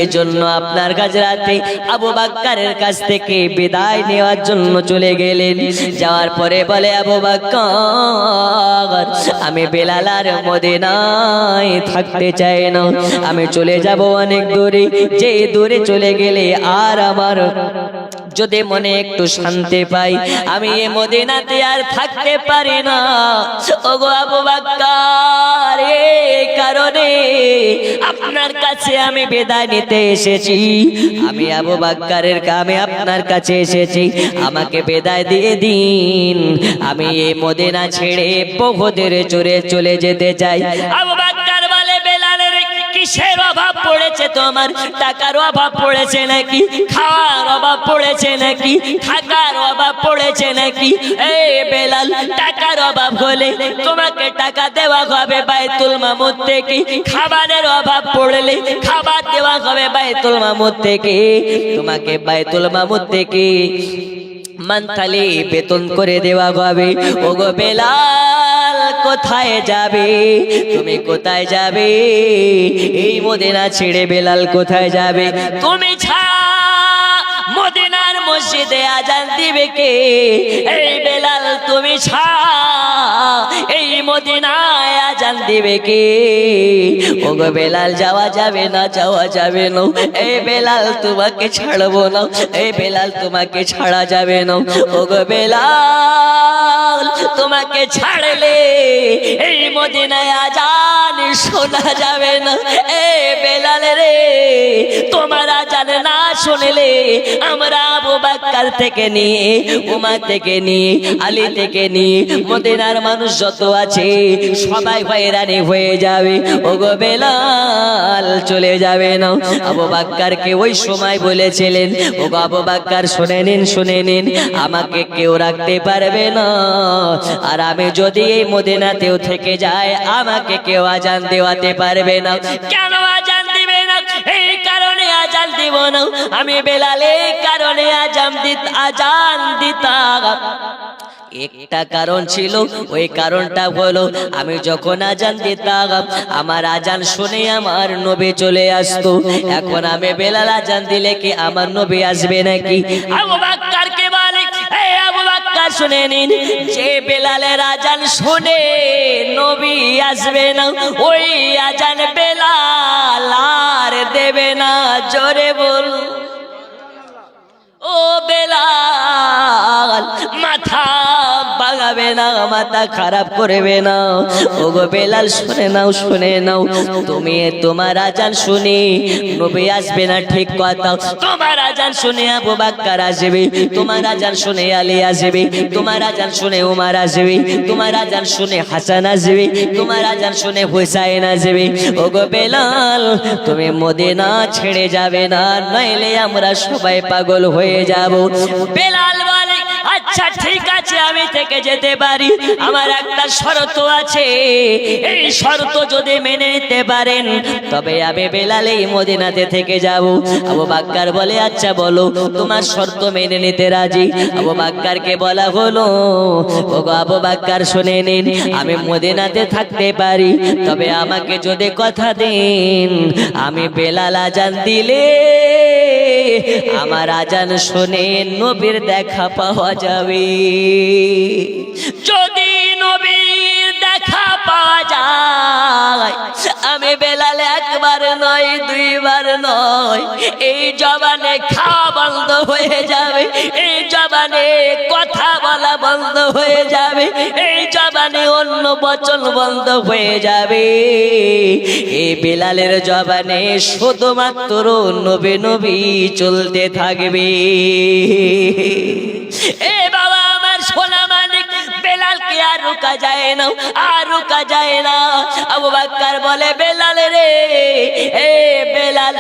এজন্য আপনার কাছে রাতে আবু বকরের কাছ থেকে বিদায় নেওয়ার জন্য চলে গেলেন। যাওয়ার পরে বলে, আবু বকর আমি বেলাল আর মদিনায় থাকতে চাই না, আমি চলে যাব অনেক দূরে। যে দূরে চলে গেলে আর আমার যদি মনে একটু শান্তি পাই, আমি এ মদিনাতে আর থাকতে পারি না। ওগো আবু বকর, এই কারণে আপনার কাছে আমি বিদায় নিতে এসেছি। আমি আবু বকরের আমি আপনার কাছে এসেছি, আমাকে বিদায় দিয়ে দিন। আমি এই মদিনা ছেড়ে বহুদের চড়ে চলে যেতে চাই। আবু বকর বলে, বেলালের কিসের অভাব পড়েছে তোমার? টাকার অভাব পড়েছে নাকি? খাওয়ার অভাব পড়েছে নাকি? থাকার অভাব পড়েছে নাকি? এই বেলাল, টাকার অভাব হলে তোমাকে টাকা দেওয়া হবে বাইতুল মামুর থেকে, খাবারের অভাব পড়লে খাবার দেওয়া হবে বাইতুল মামুর থেকে, তোমাকে বাইতুল মামুর থেকে মান্থলি বেতন করে দেওয়া হবে। ওগো বেলাল, কোথায় যাবে? তুমি কোথায় যাবে? এই মদিনা ছেড়ে বেলাল কোথায় যাবে? তুমি ছাড়া মদিনার মসজিদে আজান দিবে কে? এই বেলাল, তুমি ছাড়া এই মদিনায় আজান দিবে কে? ওগো বেলাল, যাওয়া যাবে না, যাওয়া যাবে না। এই বেলাল, তোমাকে ছাড়বো না। এই বেলাল, তোমাকে ছাড়া যাবে না। ওগো বেলাল, তোমাকে ছাড়লে এই মদিনায় আজান শোনা যাবে না। এই বেলাল রে, তোমার আজান না শুনলে আমরা আবু বকর থেকে নিয়ে, উমর থেকে নিয়ে, আলী থেকে নিয়ে মদিনার মানুষ যত আছে সবাই হয়রানি হয়ে যাবে। ওগো বেলাল, চলে যাবে না। আবু বকরকে ওই সময় বলেছিলেন, ওগো আবু বকর, শুনে নিন, শুনে নিন, আমাকে কেউ রাখতে পারবে না। আর আমি যদি এই মদিনাতেও থেকে যাই, আমাকে কেউ আজান দেওয়াতে পারবে না। কেন আজান দিবে না? এই কারণে আজান দিব না আমি বেলাল, এই কারণে আজান দিতাম। একটা কারণ ছিল, ওই কারণটা হলো আমি যখন আজান দিতাম, আমার আজান শুনে আমার নবী চলে আসতো। এখন আমি বেলাল আজান দিলে কি আমার নবী আসবে নাকি? আবু বকরকে বলে, এই আবু বকর শুনে নিন, যে বেলালের আজান শুনে নবী আসবে না, ওই আজান বেলাল আর দেবে দেবে না, জোরে বলুন। ও বেলাল, মাথা বাগাবে না, মাথা খারাপ করবে না। ও গো বেলাল, শুনে নাও, শুনে নাও। তুমি তোমার আজান শুনে নবী আসবে না, ঠিক কথা। তোমার আজান শুনে আবু বকর আসবে, তোমার আজান শুনে আলী আসবে, তোমার আজান শুনে উমর আসবে, তোমার আজান শুনে হাসান আসবে, তোমার আজান শুনে হুসাইন আসবে। ও গো বেলাল, তুমি মদিনা ছেড়ে যাবে না, নইলে আমরা সবাই পাগল হয়ে যাব। বেলাল বলে, আচ্ছা ঠিক আছে, আমি থেকে যেতে পারি, আমার একটা শর্ত আছে। এই শর্ত যদি মেনে নিতে পারেন তবে আমি বেলাল এই মদিনাতে থেকে যাব। আবু বকর বলে, আচ্ছা বলো, তোমার শর্ত মেনে নিতে রাজি। আবু বকরকে বলা হলো, ওগো আবু বকর শুনে নিন, আমি মদিনাতে থাকতে পারি, তবে আমাকে যদি কথা দেন আমি বেলাল আজান দিলে আমার আজান শুনে নবীর দেখা পাওয়া যাবে। যদি নবীর দেখা পাওয়া যায়, আমি বেলাল একবার নয়, দুইবার নয়, এই জবানে খাওয়া বন্ধ হয়ে যাবে, এই জবানে কথা বলা বন্ধ হয়ে যাবে, এই জবানে অন্য বচন বন্ধ হয়ে যাবে। এই বেলালের জবানে শুধুমাত্র নবী নবী চলতে থাকবে। এ বাবা আমার সোনা মানিক, বেলালকে আর রোকা যায় না, আর রোকা যায় না। আবু বকর বলে, বেলাল রে, এ বেলাল,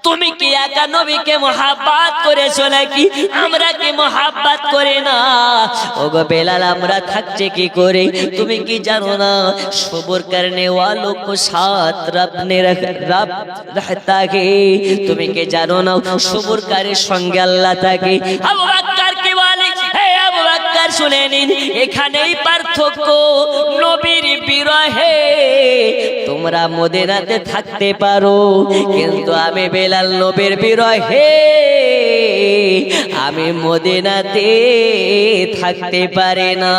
তুমি কি একা নবীকে মোহাব্বত করেছো নাকি? আমরা কি মোহাব্বত করে না? ওগো বেলাল, আমরা থাকছে কি করে? তুমি কি জানো না, সবর করনে ওয়ালো কো সাথ রব रहता है। তুমি কি জানো না, সবরকারীর সঙ্গে আল্লাহ থাকে। আবু বকর কি বলে, হে আবু বকর শুনে নিন, এখানেই পার্থক্য। নবীর বিরহে তোমরা মদিনাতে থাকতে পারো, কিন্তু আমি বেলাল নবীর বিরহে আমি মদিনাতে থাকতে পারি না।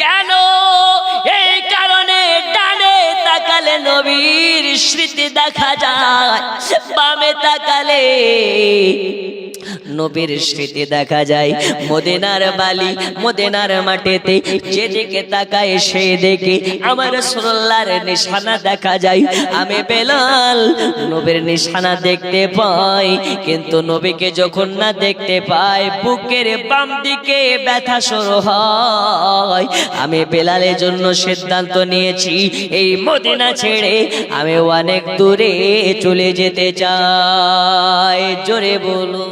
কেন? এই কারণে ডানে তাকালে নবীর স্মৃতি দেখা যায়, বামে তাকালে নবীর স্মৃতি দেখা যায়। মদিনার বালি, মদিনার মাটিতে যেদিকে তাকায় সেই দেখে আমার রাসূলুল্লাহর নিশানা দেখা যায়। আমি বেলাল নবীর নিশানা দেখতে পাই, কিন্তু নবীকে যখন না দেখতে পাই বুকের বাম দিকে ব্যথা শুরু হয়। আমি বেলালের জন্য সিদ্ধান্ত নিয়েছি, এই মদিনা ছেড়ে আমি অনেক দূরে চলে যেতে চাই। জোরে বলুন।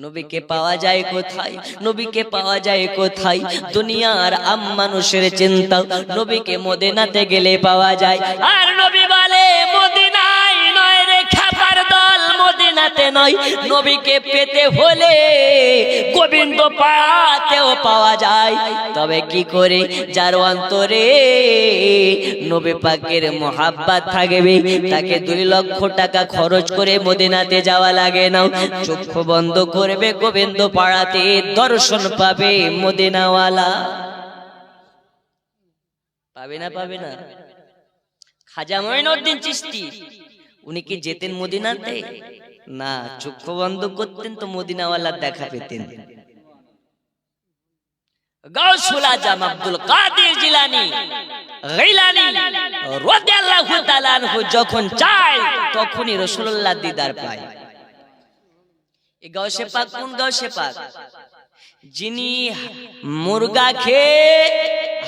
নবীকে পাওয়া যায় কোথায়? নবীকে পাওয়া যায় কোথায়? দুনিয়ার আম মানুষের চিন্তা নবীকে মদিনাতে গেলে পাওয়া যায়। আর নবী বলে, মদিনায় নয় রে খাবার দল, মদিনাতে নয়, নবীকে পেতে হলে গোবিন্দ পাড়াতেও পাওয়া যায়। তবে কি করে? যার অন্তরে নবী পাকের মোহাব্বত থাকবে, তাকে 2 লক্ষ টাকা খরচ করে মদিনাতে যাওয়া লাগে না। চক্ষু বন্ধ করবে, গোবিন্দ পাড়াতে দর্শন পাবে মদিনাওয়ালা। পাবে না? পাবে না? খাজা মঈনুদ্দিন চিশতি উনি কি যেতেন মদিনাতে? না, চক্ষু বন্ধ করতেন তো মদিনাওয়ালার দেখা পেতেন। গাউসুল আজম আব্দুল কাদের জিলানী গিলানী রাদিয়াল্লাহু তাআলা আনহু যখন চায় তখনই রাসূলুল্লাহ দিদার পায়। এই গাউসে পাক কোন গাউসে পাক? যিনি মুরগা খেয়ে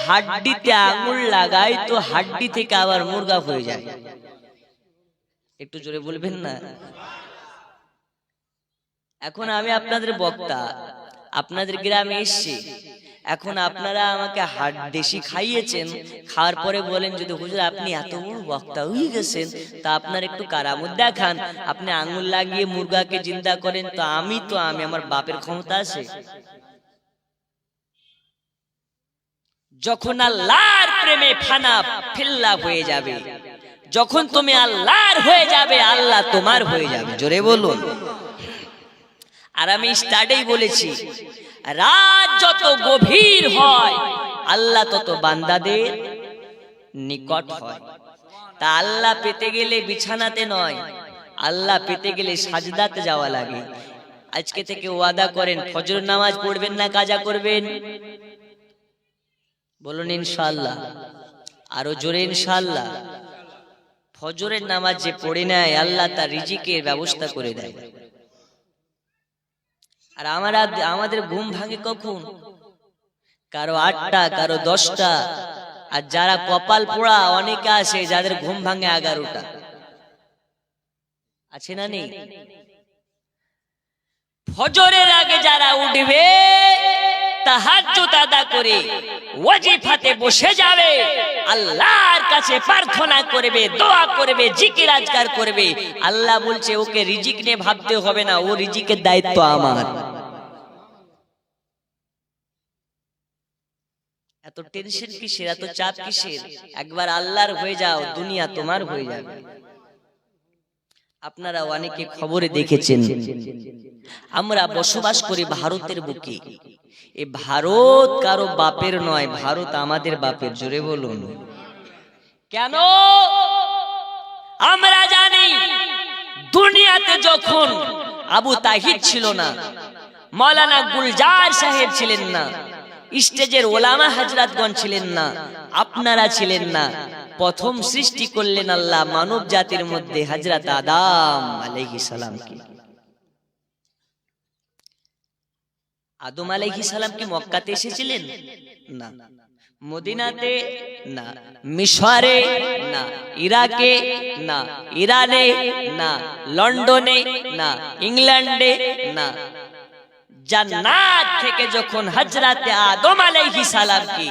হাড্ডিতে আঙুল লাগায় তো হাড্ডি থেকে আবার মুরগা হয়ে যায়। একটু জোরে বলবেন না? এখন আমি আপনাদের বক্তা, আপনাদের গ্রামে এসেছি, এখন আপনারা আমাকে দেশি খাইয়েছেন, খাওয়ার পরে বলেন যদি হুজুর আপনি এত বড় বক্তা হয়ে গেছেন, তা আপনার একটু কারামত দেখান, আপনি আঙুল লাগিয়ে মুরগাকে জিন্দা করেন, তো আমি আমার বাপের ক্ষমতা আছে? যখন আল্লাহর প্রেমে ফানা ফিল্লা হয়ে যাবে, যখন তুমি আল্লাহর হয়ে যাবে, আল্লাহ তোমার হয়ে যাবে। জোরে বলুন। আর আমি স্টার্টেই বলেছি, রাত যত গভীর হয় আল্লাহ তত বান্দাদের নিকট হয়। তা আল্লাহ পেতে গেলে বিছানাতে নয়, আল্লাহ পেতে গেলে সাজদাতে যাওয়া লাগে। আজকে থেকে ওয়াদা করেন, ফজর নামাজ পড়বেন না কাজা করবেন? বলুন ইনশাআল্লাহ, আরো জোরে ইনশাআল্লাহ। ফজরের নামাজ যে পড়ে নেয় আল্লাহ তার রিজিকের ব্যবস্থা করে দেয়। আর আমাদের ঘুম ভাঙে কখন? কারো 8টা, কারো 10টা, আর যারা কপাল পোড়া অনেকে আছে যাদের ঘুম ভাঙে 11টা। আছে না নেই? ফজরের আগে যারা উঠবে তাহাজ্জুদ আদা করে ওয়াজিফাতে বসে যাবে, আল্লাহর কাছে প্রার্থনা করবে, দোয়া করবে, জিকির আজকার করবে, আল্লাহ বলছে ওকে রিজিক নিয়ে ভাবতে হবে না, ও রিজিকের দায়িত্ব আমার। এত টেনশন কিসের, এত চাপ কিসের? একবার আল্লাহর হয়ে যাও, দুনিয়া তোমার হয়ে যাবে। আপনারা অনেকে খবরে দেখেছেন, আমরা বসবাস করি ভারতের বুকে। এই ভারত কারো বাপের নয়, ভারত আমাদের বাপের। জোরে বলুন কেন? আমরা জানি দুনিয়াতে যখন আবু তাহিদ ছিল না, মাওলানা গুলজার সাহেব ছিলেন না, স্টেজের ওলামা হযরতগণ ছিলেন না, আপনারা ছিলেন না, প্রথম সৃষ্টি করলেন আল্লাহ মানব জাতির মধ্যে হযরত আদম আলাইহিস সালামকে। আদম আলাইহিস সালাম কি মক্কাতে এসেছিলেন? না। মদিনাতে? না। মিশরে? না। ইরাকে? না। ইরানে? না। লন্ডনে? না। ইংল্যান্ডে? না। জান্নাত থেকে যখন হযরত আদম আলাইহিস সালামকে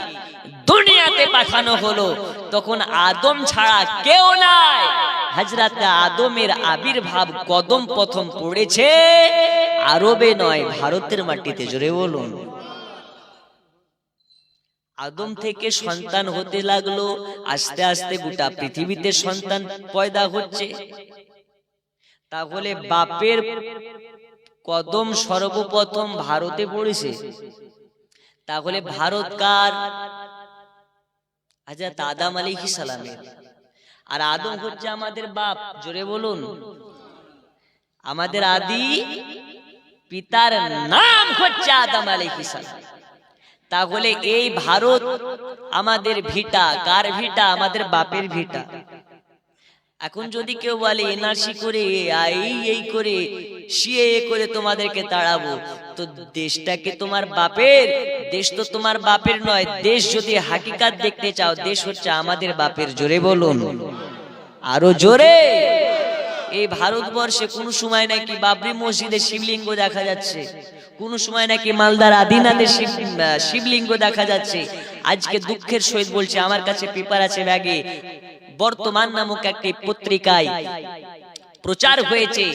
দুনিয়াতে পাঠানো হলো, তখন আদম ছাড়া কেউ নাই। হযরত আদমের আবির্ভাব কদম প্রথম পড়েছে আরবে নয়, ভারতের মাটিতে। জোরে বলুন। আদম থেকে সন্তান হতে লাগলো, আস্তে আস্তে গোটা পৃথিবীতে সন্তান পয়দা হচ্ছে। তাহলে বাপের কদম সর্বপ্রথম ভারতে পড়েছে। তাহলে ভারত কার? হযরত আদম আলাইহিস সালামের। আর আদম হচ্ছে আমাদের বাপ। জোরে বলুন। আমাদের আদি পিতার নাম হচ্ছে আদম আলাইহিস সালাম। তাহলে এই ভারত আমাদের ভিটা। কার ভিটা? আমাদের বাপের ভিটা। এখন যদি কেউ বলে এনআরসি করে, এই করে, সিএএ করে তোমাদেরকে তাড়াবো, তো দেশটাকে তোমার বাপের? দেশ তো তোমার বাপের নয়। দেশ যদি হাকিকাত দেখতে চাও, দেশ হচ্ছে আমাদের বাপের। জোরে বলুন, আরো জোরে। এই ভারতবর্ষে কোন সময় নাকি বাবরি মসজিদে শিবলিঙ্গ দেখা যাচ্ছে, কোন সময় নাকি মালদার আদিনাথের শিবলিঙ্গ দেখা যাচ্ছে। আজকে দুঃখের সহিত বলছে, আমার কাছে পেপার আছে ব্যাগে, বর্তমান নামক একটি পত্রিকায় প্রচার হয়েছে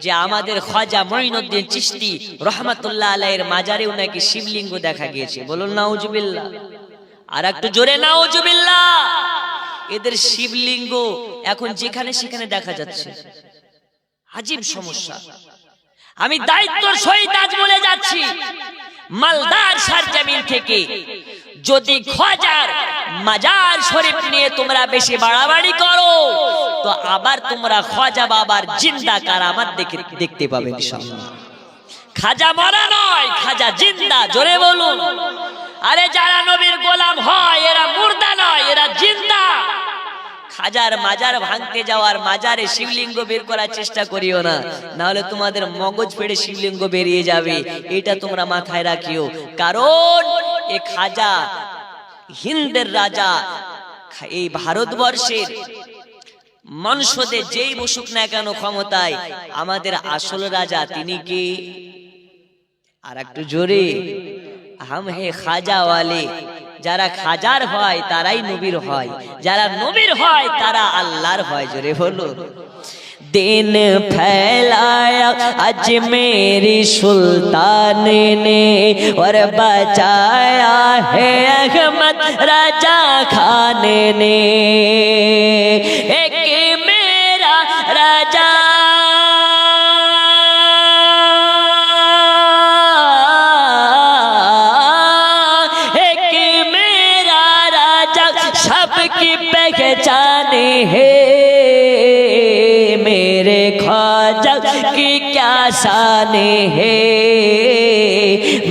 যে আমাদের খাজা মঈনুদ্দিন চিশতি রহমাতুল্লাহ আলাইহির মাজারেও নাকি শিবলিঙ্গ দেখা গিয়েছে। বলুন নাউজুবিল্লাহ, আর একটু জোরে নাউজুবিল্লাহ। এদের শিবলিঙ্গ এখন যেখানে সেখানে দেখা যাচ্ছে। আজীব সমস্যা। আমি দায়িত্বের সহিত আজ বলে যাচ্ছি, মালদার সরজমিন থেকে যদি খাজার মাজার শরীফ নিয়ে তোমরা বেশি বাড়াবাড়ি করো, তো আবার তোমরা খাজা বাবার জিন্দা কারামাত দেখতে পাবে ইনশাআল্লাহ। খাজা মরা নয়, খাজা জিন্দা। জোরে বলুন। আরে যারা নবীর গোলাম হয় এরা মুর্দা নয়, এরা জিন্দা। খাজার মাজার ভাঙতে যাওয়ার, মাজারে শিবলিঙ্গ বের করার চেষ্টা করিও না, না হলে তোমাদের মগজ ফেড়ে শিবলিঙ্গ বেরিয়ে যাবে। এটা তোমরা মাথায় রাখিও। কারণ এ খাজা হিন্দের রাজা, এই ভারতবর্ষের মনসদে যেই বসুক না কেন ক্ষমতায়, আমাদের আসল রাজা তিনি কে? আর একটু জোরে, হাম হে খাজা ওয়ালে। যারা খাজার হয় তারাই নবীর হয়, যারা নবীর হয় তারা আল্লাহর হয়। জোরে বলুন। दिन फैलाया अजमेरी सुल्तान ने और बचाया है अहमद राजा खान ने। एक मेरा राजा सबकी शान है,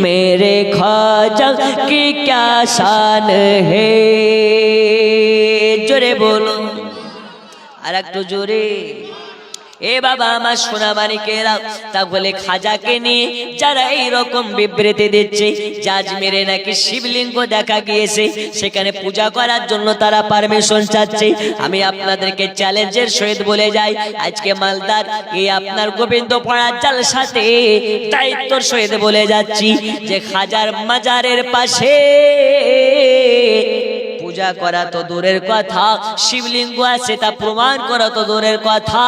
मेरे ख्वाजा की क्या शान है। जोरे बोलो আর একটু জোরে। এ বাবা আমার সোনা মানিকেরা, তাহলে খাজাকে নিয়ে যারা এইরকম বিবৃতি দিচ্ছে যে আজমিরে নাকি শিবলিঙ্গ দেখা গিয়েছে, সেখানে পূজা করার জন্য তারা পারমিশন চাচ্ছে, আমি আপনাদেরকে চ্যালেঞ্জের সহিত বলে যাই, আজকে মালদার এই আপনার গোবিন্দ পাড়ার জালসাতে দায়িত্বর সহিত বলে যাচ্ছি যে খাজার মাজারের পাশে পূজা করা তো দূরের কথা, শিবলিঙ্গ আছে তা প্রমাণ করা তো দূরের কথা,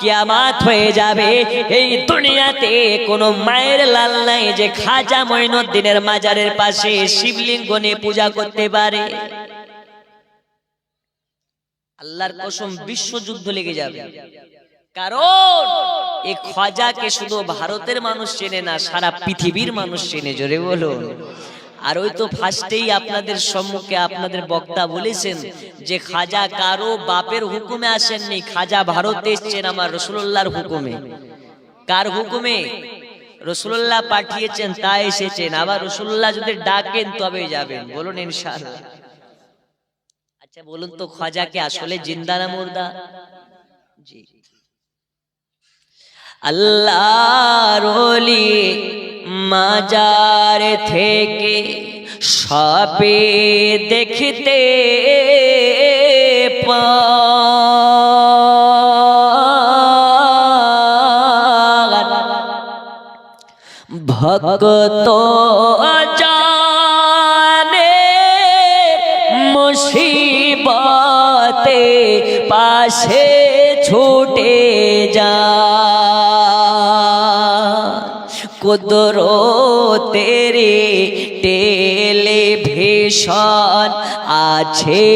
কিয়ামত হয়ে যাবে। এই দুনিয়াতে কোনো মায়ের লাল নাই যে খাজা মঈনুদ্দিনের মাজারের পাশে শিবলিঙ্গ নিয়ে পূজা করতে পারে। আল্লাহর কসম বিশ্বযুদ্ধ লেগে যাবে, কারণ এই খাজাকে শুধু ভারতের মানুষ চেনে না, সারা পৃথিবীর মানুষ চেনে। জোরে বলুন। আর ওই তো ফার্স্টেই আপনাদের সম্মুখে আপনাদের বক্তা বলেছেন যে খাজা কারো বাপের হুকুমে আসেননি, খাজা ভারতে এসেছেন আমার রাসূলুল্লাহর হুকুমে। কার হুকুমে? রাসূলুল্লাহ পাঠিয়েছেন তাই এসেছেন। আবার রাসূলুল্লাহ যদি ডাকেন তবে যাবেন। বলুন ইনশাআল্লাহ। আচ্ছা বলুন তো, খাজা কি আসলে জিন্দা না মুর্দা? জি। আল্লাহর ওলি মাজার থেকে সবে দেখতে ভক্ত জানে মুসিবতে পাশে ছুটে যা, কুদরতের টেলিভিশন আছে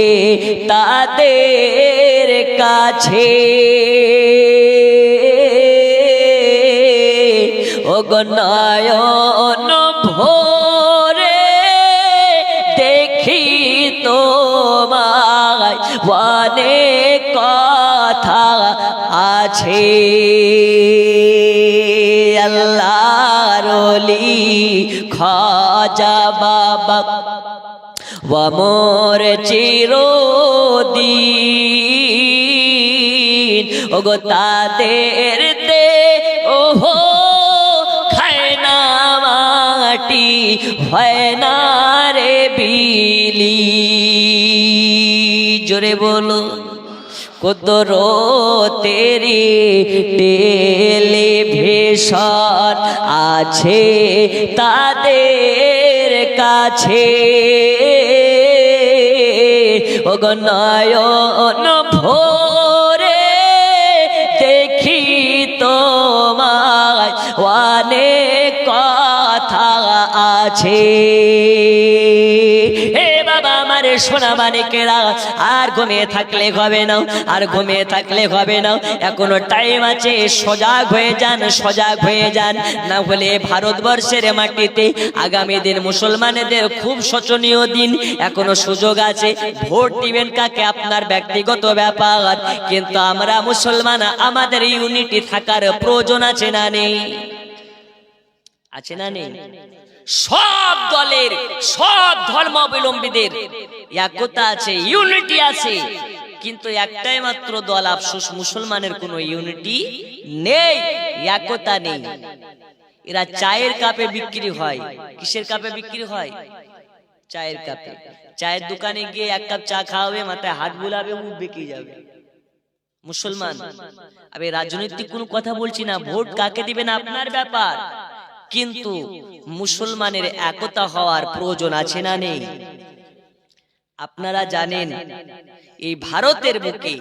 তাদের কাছে, ওগো নয়ন ভরে দেখি তোমায় অনেক কথা আছে। আল্লাহর ওলি খাজা বাবা ওমর চিরদিন, ওগো তাদের দে ওহো খায় না মাটি, হয় না রে বিলি। জোরে বলো। কুদরতের টেলিভিশন আছে তাদের কাছে, ওগো নয়ন ভরে দেখি তোমায় অনেক কথা আছে। সোনা মানিকেরা, আর ঘুমিয়ে থাকলে হবে না, আর ঘুমিয়ে থাকলে হবে না, এখনো টাইম আছে। সজাগ হয়ে যান, সজাগ হয়ে যান, না হলে ভারতবর্ষের মাটিতে আগামী দিন মুসলমানদের খুব শোচনীয় দিন। এখনো সুযোগ আছে, ভোট দিবেন কাকে আপনার ব্যক্তিগত ব্যাপার, কিন্তু আমরা মুসলমান, আমাদের ইউনিটি থাকার প্রয়োজন আছে না নেই? আছে না নেই? সব দলের, সব ধর্মাবলম্বীদের একতা আছে, ইউনিটি আছে, কিন্তু একটাই মাত্র দল আফসোস, মুসলমানের কোনো ইউনিটি নেই, একতা নেই। এরা চায়ের কাপে বিক্রি হয়। কিসের কাপে বিক্রি হয়? চায়ের কাপে। চায়ের দোকানে গিয়ে এক কাপ চা খাওয়াবে, মাথায় হাত বুলাবে, মুখ বেঁকে যাবে। মুসলমান। আমি রাজনৈতিক কোনো কথা বলছি না, ভোট কাকে দিবেন আপনার ব্যাপার, কিন্তু মুসলমানের একতা হওয়ার প্রয়োজন আছে না নেই? আপনারা জানেন এই ভারতের বুকে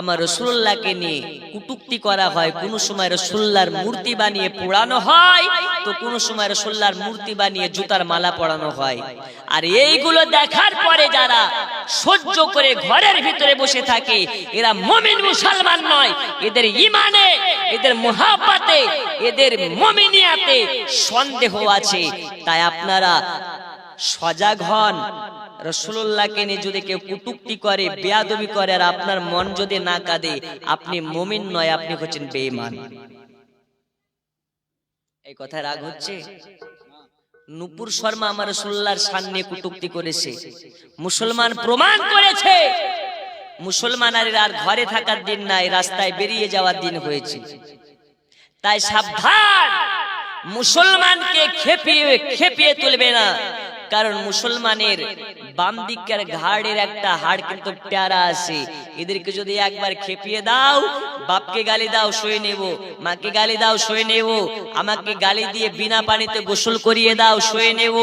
আমার রাসূলুল্লাহকে নিয়ে কটূক্তি করা হয়। কোন সময় রাসূলুল্লাহর মূর্তি বানিয়ে পোড়ানো হয়, তো কোন সময় রাসূলুল্লাহর মূর্তি বানিয়ে জুতার মালা পরানো হয়। আর এইগুলো দেখার পরে যারা সহ্য করে ঘরের ভিতরে বসে থাকে, এরা মুমিন মুসলমান নয়। এদের ঈমানে, এদের মুহাব্বতে, এদের মুমিনিয়াতে সন্দেহ আছে। তাই আপনারা সজাগ হন। রাসূলুল্লাহকে নিয়ে যদি কেউ কটূক্তি করে, বেয়াদবি করে, আর আপনার মন যদি না কাঁদে, আপনি মুমিন নয়, আপনি হচ্ছেন বেঈমান। এই কথায় রাগ হচ্ছে? নূপুর শর্মা আমার রাসূলুল্লাহর সামনে কটূক্তি করেছে, মুসলমান প্রমাণ করেছে মুসলমানের আর ঘরে থাকার দিন নাই, রাস্তায় বেরিয়ে যাওয়ার দিন হয়েছে। তাই সাবধান, মুসলমানকে খেপিয়ে তুলবে না, কারণ মুসলমানের বাম দিকের ঘাড়ের একটা হাড় কিন্তু প্যারা আছে, এদেরকে যদি একবার খেপিয়ে দাও, বাপকে গালি দাও সয়ে নেব, মাকে গালি দাও সয়ে নেব, আমাকে গালি দিয়ে বিনা পানিতে গোসল করিয়ে দাও সয়ে নেব,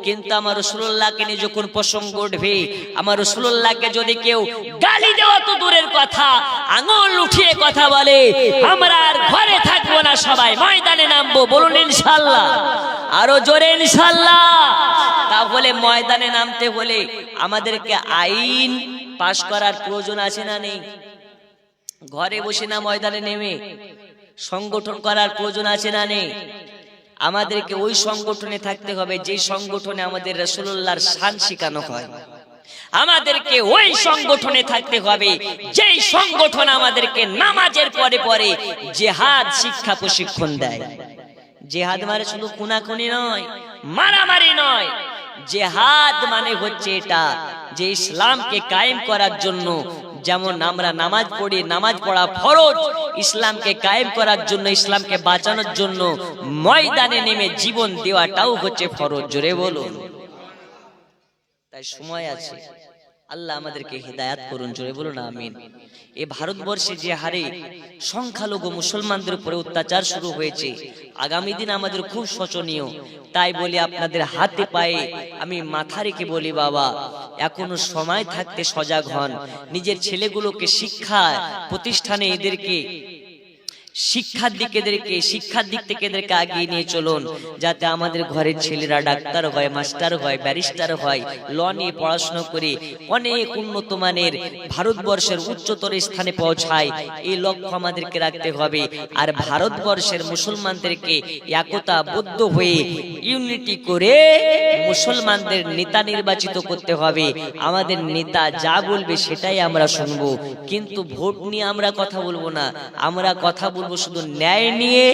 কিন্তু আমার রাসূলুল্লাহকে নিয়ে যখন প্রসঙ্গ উঠবে, আমার রাসূলুল্লাহকে যদি কেউ গালি দেওয়া তো দূরের কথা, আঙুল উঠিয়ে কথা বলে, আমরা আর ঘরে থাকবো না, সবাই ময়দানে নামবো, বলুন ইনশাআল্লাহ, আরো জোরে ইনশাআল্লাহ। তাহলে ময়দানে নামতে হলে আমাদেরকে আইন পাশ করার প্রয়োজন আছে না নেই? ঘরে বসে না ময়দানে নেমে সংগঠন করার প্রয়োজন আছে না নেই? আমাদেরকে ওই সংগঠনে থাকতে হবে যে সংগঠনে আমাদের রাসূলুল্লাহর শান শেখানো হয়, আমাদেরকে ওই সংগঠনে থাকতে হবে যেই সংগঠন আমাদেরকে নামাজের পরে পরে জিহাদ শিক্ষা প্রশিক্ষণ দেয়। জিহাদ মানে শুধু খুনাখুনি নয়, মারামারি নয়, জিহাদ মানে হচ্ছে এটা যে ইসলামকে কায়েম করার জন্য, যেমন আমরা নামাজ পড়ি, নামাজ পড়া ফরজ, ইসলামকে কায়েম করার জন্য, ইসলামকে বাঁচানোর জন্য ময়দানে নেমে জীবন দেওয়াটাও হচ্ছে ফরজ। জোরে বলুন। তাই সময় আছে, আল্লাহ আমাদেরকে হিদায়াত করুন, জোরে বলুন আমিন। এই ভারতবর্ষে যে হারে সংখ্যালঘু মুসলমানদের উপরে অত্যাচার শুরু হয়েছে, আগামী দিন আমাদের খুব শোচনীয়। তাই বলি আপনাদের হাতে পায়ে আমি মাথা রেখে বলি, বাবা এখনো সময় থাকতে সজাগ হন, নিজের ছেলেগুলোকে শিক্ষা প্রতিষ্ঠানে এদেরকে শিক্ষার দিক থেকে এদেরকে আগিয়ে নিয়ে চলুন, যাতে আমাদের ঘরের ছেলেরা ডাক্তার হয়, মাস্টার হয়, ব্যারিস্টার হয়, ল নিয়ে পড়াশোনা করে অনেক উন্নত মানের ভারতবর্ষের উচ্চতর স্থানে পৌঁছায়, এই লক্ষ্য আমাদেরকে রাখতে হবে। আর ভারতবর্ষের মুসলমানদেরকে একতাবদ্ধ হয়ে ইউনিটি করে মুসলমানদের নেতা নির্বাচিত করতে হবে। আমাদের নেতা যা বলবে সেটাই আমরা শুনবো, কিন্তু ভোট নিয়ে আমরা কথা বলবো না, আমরা কথা বলবো শুধু ন্যায় নিয়ে,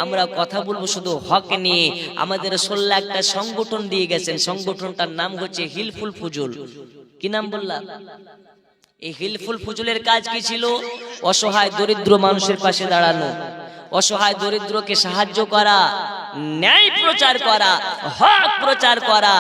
আমরা কথা বলবো শুধু হক নিয়ে। আমাদের রাসূলুল্লাহ একটা সংগঠন দিয়ে গেছেন, সংগঠনটার নাম হচ্ছে হিলফুল ফুজুল। কি নাম বললাম? এই হিলফুল ফুজুলের কাজ কি ছিল? অসহায় দরিদ্র মানুষের পাশে দাঁড়ানো, অসহায় দরিদ্রকে সাহায্য করা, ন্যায় প্রচার করা, হক প্রচার করা।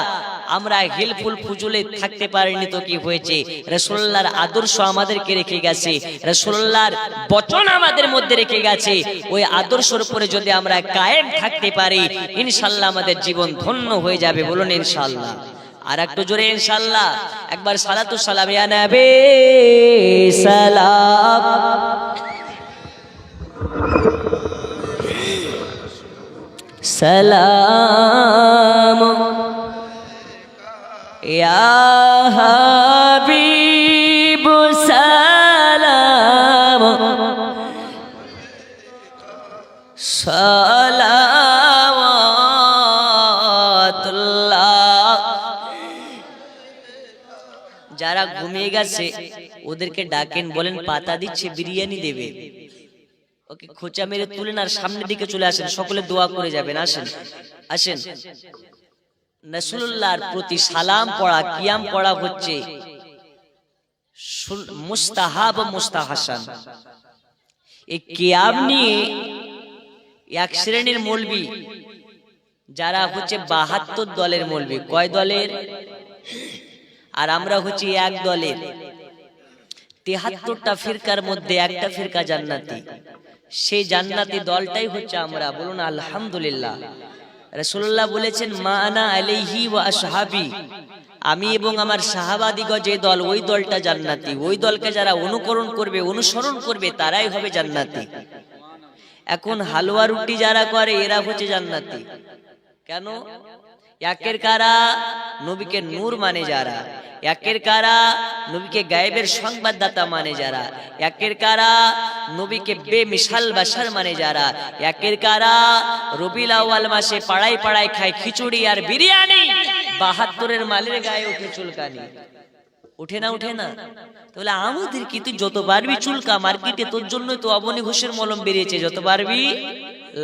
আমরা হিলফুল ফুজুলে থাকতে পারিনি তো কি হয়েছে? রাসূলুল্লাহর আদর্শ আমাদেরকে রেখে গেছে, রাসূলুল্লাহর বচন আমাদের মধ্যে রেখে গেছে। ওই আদর্শের উপরে যদি আমরা কায়েম থাকতে পারি, ইনশাআল্লাহ আমাদের জীবন ধন্য হয়ে যাবে। বলুন ইনশাআল্লাহ। আর একটু জোরে ইনশাআল্লাহ। একবার সালাতু সালাম ইয়া নবী সালাম। সালাম ইয়া হাবিব সালাম সালাওয়াতুল্লাহ। যারা ঘুমিয়ে গেছে ওদেরকে ডাকেন, বলেন পাতা দিচ্ছে, বিরিয়ানি দেবে। ওকে খোঁচা মেরে তুলেন আর সামনের দিকে চলে আসেন, সকলে দোয়া করে যাবেন। আসেন আসেন। রাসূলুল্লাহর প্রতি সালাম পড়া, কিয়াম পড়া হচ্ছে মুস্তাহাব মুস্তাহাসান। এই কিয়াম নিয়ে এক শ্রেণীর মৌলবি, যারা হচ্ছে ৭২ দলের মৌলবি। কয় দলের? আর আমরা হচ্ছে এক দলের। ৭৩টা ফিরকার মধ্যে একটা ফিরকা জান্নাতি, সেই জান্নাতি দলটাই হচ্ছে আমরা। বলুন আলহামদুলিল্লাহ। রাসূলুল্লাহ বলেছেন, মা আনা আলাইহি ওয়া আসহাবি, আমি এবং আমার সাহাবাদিগণ যে দল, ওই দলটা জান্নাতি। ওই দলকে যারা অনুকরণ করবে, অনুসরণ করবে, তারাই হবে জান্নাতি। এখন হালুয়া রুটি যারা করে এরা হচ্ছে জান্নাতি। কেন? একের কারা নবীকে নূর মানে যারা, একের কারা নবীকে গায়েবের সংবাদদাতা মানে যারা, একের কারা নবীকে বেমিসাল বাশার মানে যারা, একের কারা রবিউল আউয়াল মাসে পাড়ায় পাড়ায় খায় খিচুড়ি আর বিরিয়ানি, ৭২-এর মালের গায়ে উঠে চুলকানি। উঠে না? উঠে না? তাহলে আমাদের কি, তুই যত পারবি চুলকা মার্কেটে, তোর জন্য তো অবনী ঘোষের মলম বেরিয়েছে, যত পারবি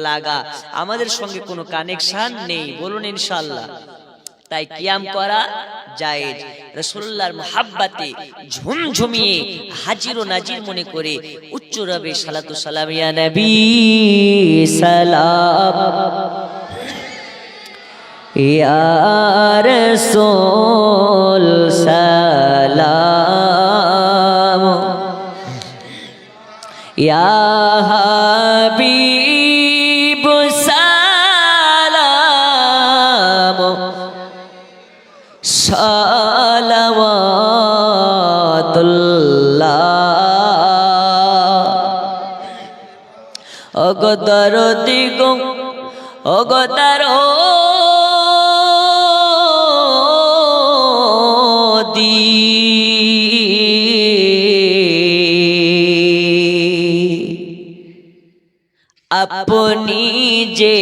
লাগা, আমাদের সঙ্গে কোনো কানেকশন নেই, বলুন ইনশাআল্লাহ। তাই কিয়াম করা জায়েজ, রাসূলুল্লাহর মুহাব্বতে ঝুমঝুমিয়ে হাজির ও নাজির মনে করে উচ্চ রবে সালাতু সালাম, ইয়া নবী সালাম, ইয়া রাসূল সালাম, ইয়া হাবিব সালাম, সালাওয়াতুল্লাহ। ওগো দরদি গো, ওগো দরদি, আপনি যে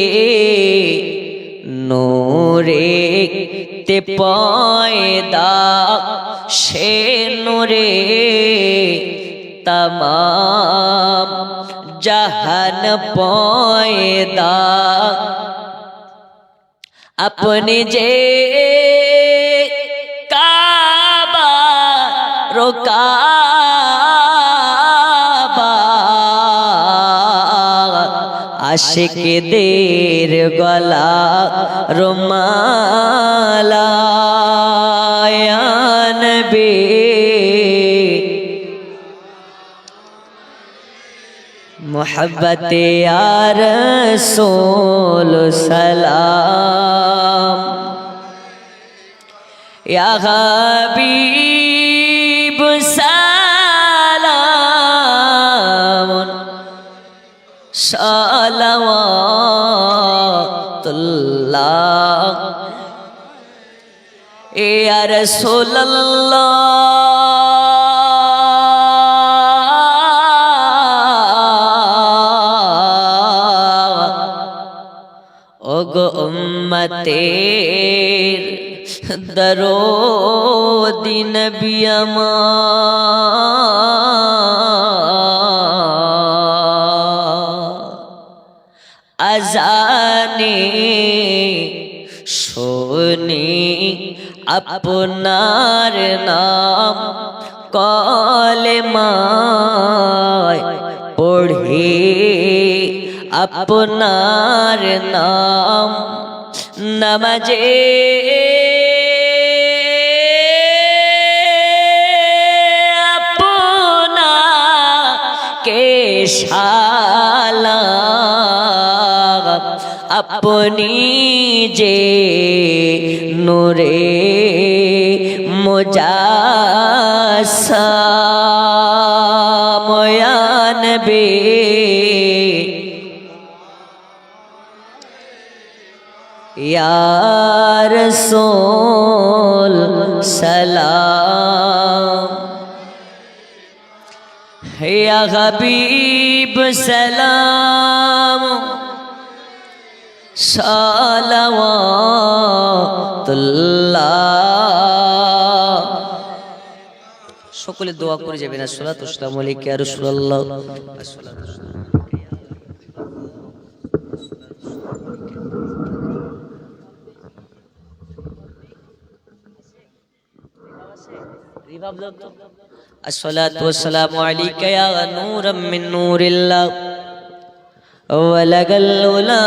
নূরে তে পয়দা, সে নূরে तमाम जहान पयदा, अपने जे काबा रोकाबा, आशिक देर गला रुमाला, या नबी मोहब्बत या रसूल सलाम, या हबीब सलाम, सलावतुल्लाह, या रसूल अल्लाह, ओगो उम्मतेर दरोदी नबी अजाने शोनी अपनार नाम कलेमाय पढ़े, अपनार नाम नमाजे अपना के शाला, अपनी जे नूरे मुजास्सम, या नबी या रसूल सलाम, या हबीब सलाम, सलावतुल्लाह। সকলে দোয়া করে যাবেন, আসসালাতু ওয়াসসালামু আলাইকা ইয়া রাসূলুল্লাহ। अस्सलातु वस्सलामु अलैका या नूरम मिन नूरिल्लाह, वलगल उला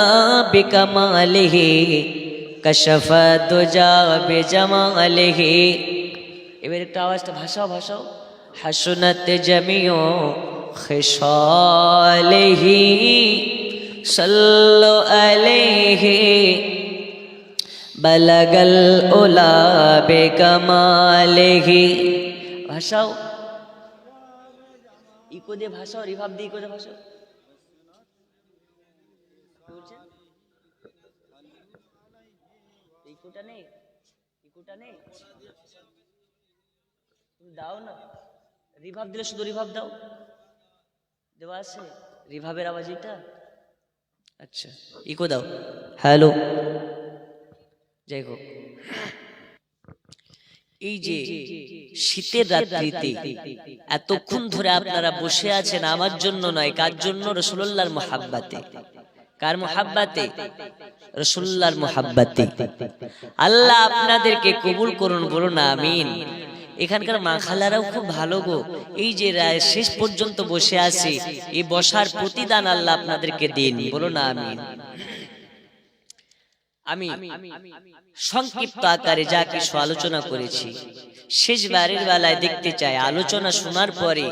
बिकमालिही, कशफा दुजा बिजमालिही। এবার একটু আওয়াজটা ভাষাও ভাষাও, হাসনাত জামিউ খিসালিহি, সাল্লু আলাইহি, बलगल उला बेकमालिही। भाषाओ इको दे, भाषाओ रिभाब दे, इको दे भाषाओ। इकोटा नहीं, इकोटा नहीं, दाओ ना रिभाब दिले, शुद्ध रिभाब दाओ, देवा से रिभाबेर आवाज এটা। अच्छा इको दाओ, हेलो। যাই হোক, এই যে শীতের রাত্রিতে এতক্ষণ ধরে আপনারা বসে আছেন, আমার জন্য নয়, কার জন্য? রাসূলুল্লাহর মুহাব্বতে। কার মুহাব্বতে? রাসূলুল্লাহর মুহাব্বতে। আল্লাহ আপনাদেরকে কবুল করুন, বলুন আমিন। এখানকার মা খালারাও খুব ভালো গো, এই যে শেষ পর্যন্ত বসে আছি, এই বসার প্রতিদান আল্লাহ আপনাদেরকে দিন, বলুন আমিন। আমি সংক্ষিপ্ত আকারে যা কিছু আলোচনা করেছি শেষবারের বেলায় দেখতে চাই, আলোচনা শোনার পরে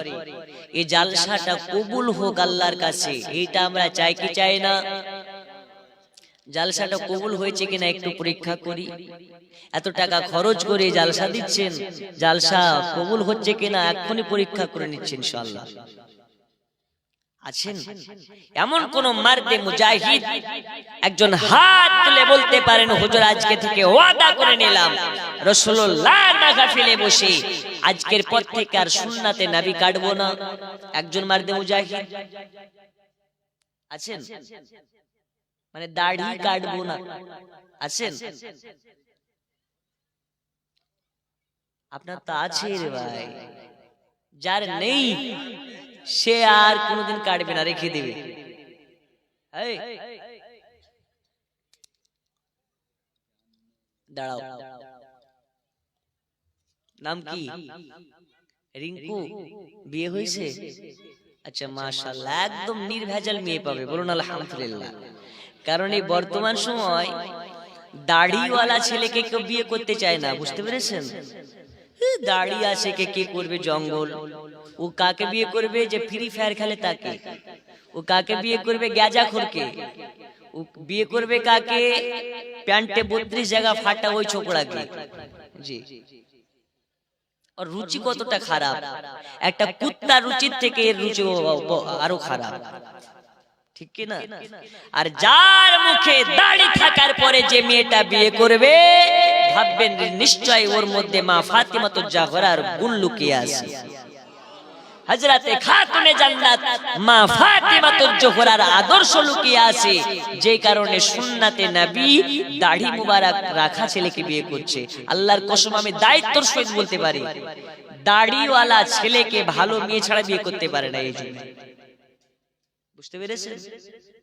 এই জালসাটা কবুল হোক আল্লাহর কাছে, এইটা আমরা চাই কি চাই না? জালসাটা কবুল হয়েছে কিনা একটু পরীক্ষা করি। এত টাকা খরচ করে জালসা দিচ্ছেন, জালসা কবুল হচ্ছে কিনা এক্ষুনি পরীক্ষা করে নিচ্ছেন ইনশাআল্লাহ। আছেন এমন কোন মার্দে মুজাহিদ একজন হাত তুলে বলতে পারেন, হুজুর আজকে থেকে ওয়াদা করে নিলাম রাসূলুল্লাহর মাহফিলে বসে আজকের পর থেকে আর সুন্নাতে নবী কাটবো না? একজন মার্দে মুজাহিদ আছেন? মানে দাড়ি কাটবো না, আছেন? আপনার তো আছে রে ভাই, যার নেই সে আর কোনদিন কাটবে না, রেখে দেবে। দাঁড়াও, নাম কি? রিঙ্কু, বিয়ে হয়েছে? আচ্ছা মাশাআল্লাহ, একদম নির্ভেজাল মেয়ে পাবে, বলুন আলহামদুলিল্লাহ। কারণ এই বর্তমান সময় দাড়িওয়ালা ছেলেকে কেউ বিয়ে করতে চায় না, বুঝতে পেরেছেন? দাড়ি আছে কে করবে জঙ্গল, ও কাকে বিয়ে করবে? যে ফ্রি ফায়ার খেলে তাকে। ও কাকে বিয়ে করবে? গ্যাজাখোরকে। ও বিয়ে করবে কাকে? প্যান্টে 32 জায়গা ফাটা ওই ছোকরাকে। জি, আর রুচি কতটা খারাপ! একটা কুত্তা রুচির থেকে এর রুচি আরো খারাপ, ঠিক কি না? আর যার মুখে দাড়ি থাকার পরে যে মেয়েটা বিয়ে করবে, ভাববেন নিশ্চয় ওর মধ্যে মা ফাতিমাতুজ জাহরার গুণ লুকিয়ে আছে। হযরতে খাতুনে জান্নাত মা ফাতিমাতুজ জাহরার আদর্শ লুকিয়ে আছে, যে কারণে সুন্নাতে নবী দাড়ি মুবারক রাখা ছেলেকে বিয়ে করছে। আল্লাহর কসম আমি দায়িত্বের সহিত বলতে পারি, দাড়িওয়ালা ছেলেকে ভালো মেয়ে ছাড়া বিয়ে করতে পারে না। এই জন্য, বুঝতে পেরেছেন?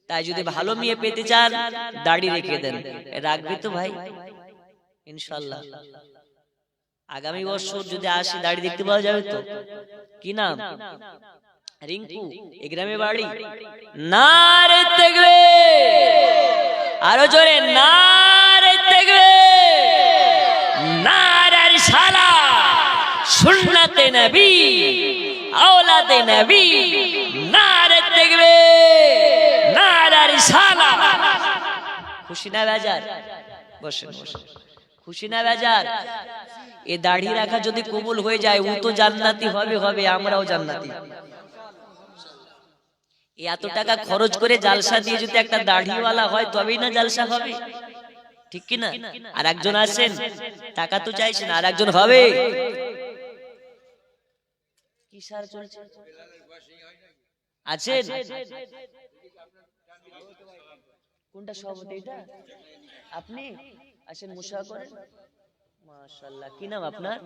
তাই যদি ভালো মেয়ে পেতে চান দাড়ি রেখে দেন। রাখবে তো ভাই ইনশাআল্লাহ? আগামী বছর যদি আসি দাড়ি দেখতে পাওয়া যাবে তো? কি নাম? রিঙ্কু, এই গ্রামে বাড়ি। নারে তাকবীর, আরো জোরে নারে তাকবীর, নারে রিসালাত, সুন্নাতে নবী, আওলাদে নবী, নারে তাকবীর, নারে রিসালাত। খুশি না বাজার? বসেন বসেন। খুশি না বাজার? এ দাড়ি রাখা যদি কবুল হয়ে যায়, ও তো জান্নাতি হবে, আমরাও জান্নাতি। এত টাকা খরচ করে জালসা দিয়ে যদি একটা দাড়িওয়ালা হয় তবেই না জালসা হবে, ঠিক কি না? আর একজন আছেন টাকা তো চাইছেন, আর একজন হবে কি সার চলছে আছেন? কোনটা সভাপতি? এটা আপনি আসেন, মুশা করেন। মাশাআল্লাহ, কি নাম আপনার?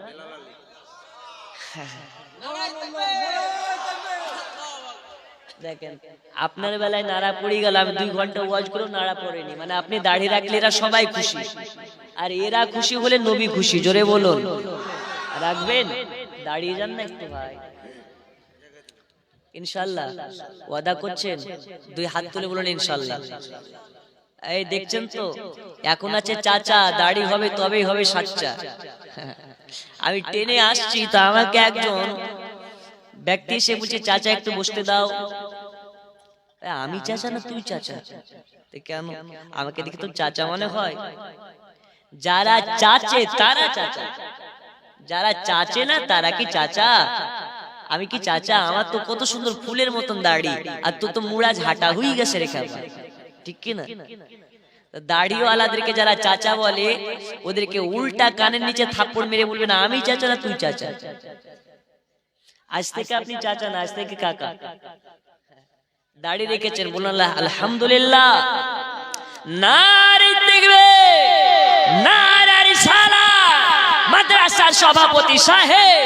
দেখেন আপনার বেলায় নাড়া পড়ে গেল, আমি 2 ঘন্টা ওয়াজ করে নাড়া পড়েনি। মানে আপনি দাড়ি রাখলে এরা সবাই খুশি, আর এরা খুশি হলে নবী খুশি। জোরে বলুন, রাখবেন? দাঁড়িয়ে যান না একটু ভাই, ইনশাআল্লাহ ওয়াদা করছেন? 2 হাত তুলে বলুন ইনশাআল্লাহ। এই দেখছেন তো, এখন আছে চাচা, দাড়ি হবে তবেই হবে সাচ্চা। আমি টেনে আসছি তো আমাকে একজন ব্যক্তি এসে বলছে, চাচা একটু বসতে দাও। আমি চাচা না তুই চাচা? কেন? আমাকে দেখে তো চাচা মনে হয়? যারা চাচে তারা চাচা, যারা চাচে না তারা কি চাচা? আমি কি চাচা? আমার তো কত সুন্দর ফুলের মতন দাড়ি, আর তো তো মুড়া ঝাঁটা হয়ে গেছে রেখা, ঠিক কি না? দাড়িওয়ালাদেরকে যারা চাচা বলে, ওদেরকে উল্টা কানের নিচে থাপ্পড় মেরে বলবে না আমি চাচা না তুই চাচা। আজ থেকে আপনি চাচা না, আজ থেকে কাকা। দাড়ি রেখেছেন, বলুন আলহামদুলিল্লাহ। নারে তাকবীর, নারে রিসালাত। মাদ্রাসার সভাপতি সাহেব,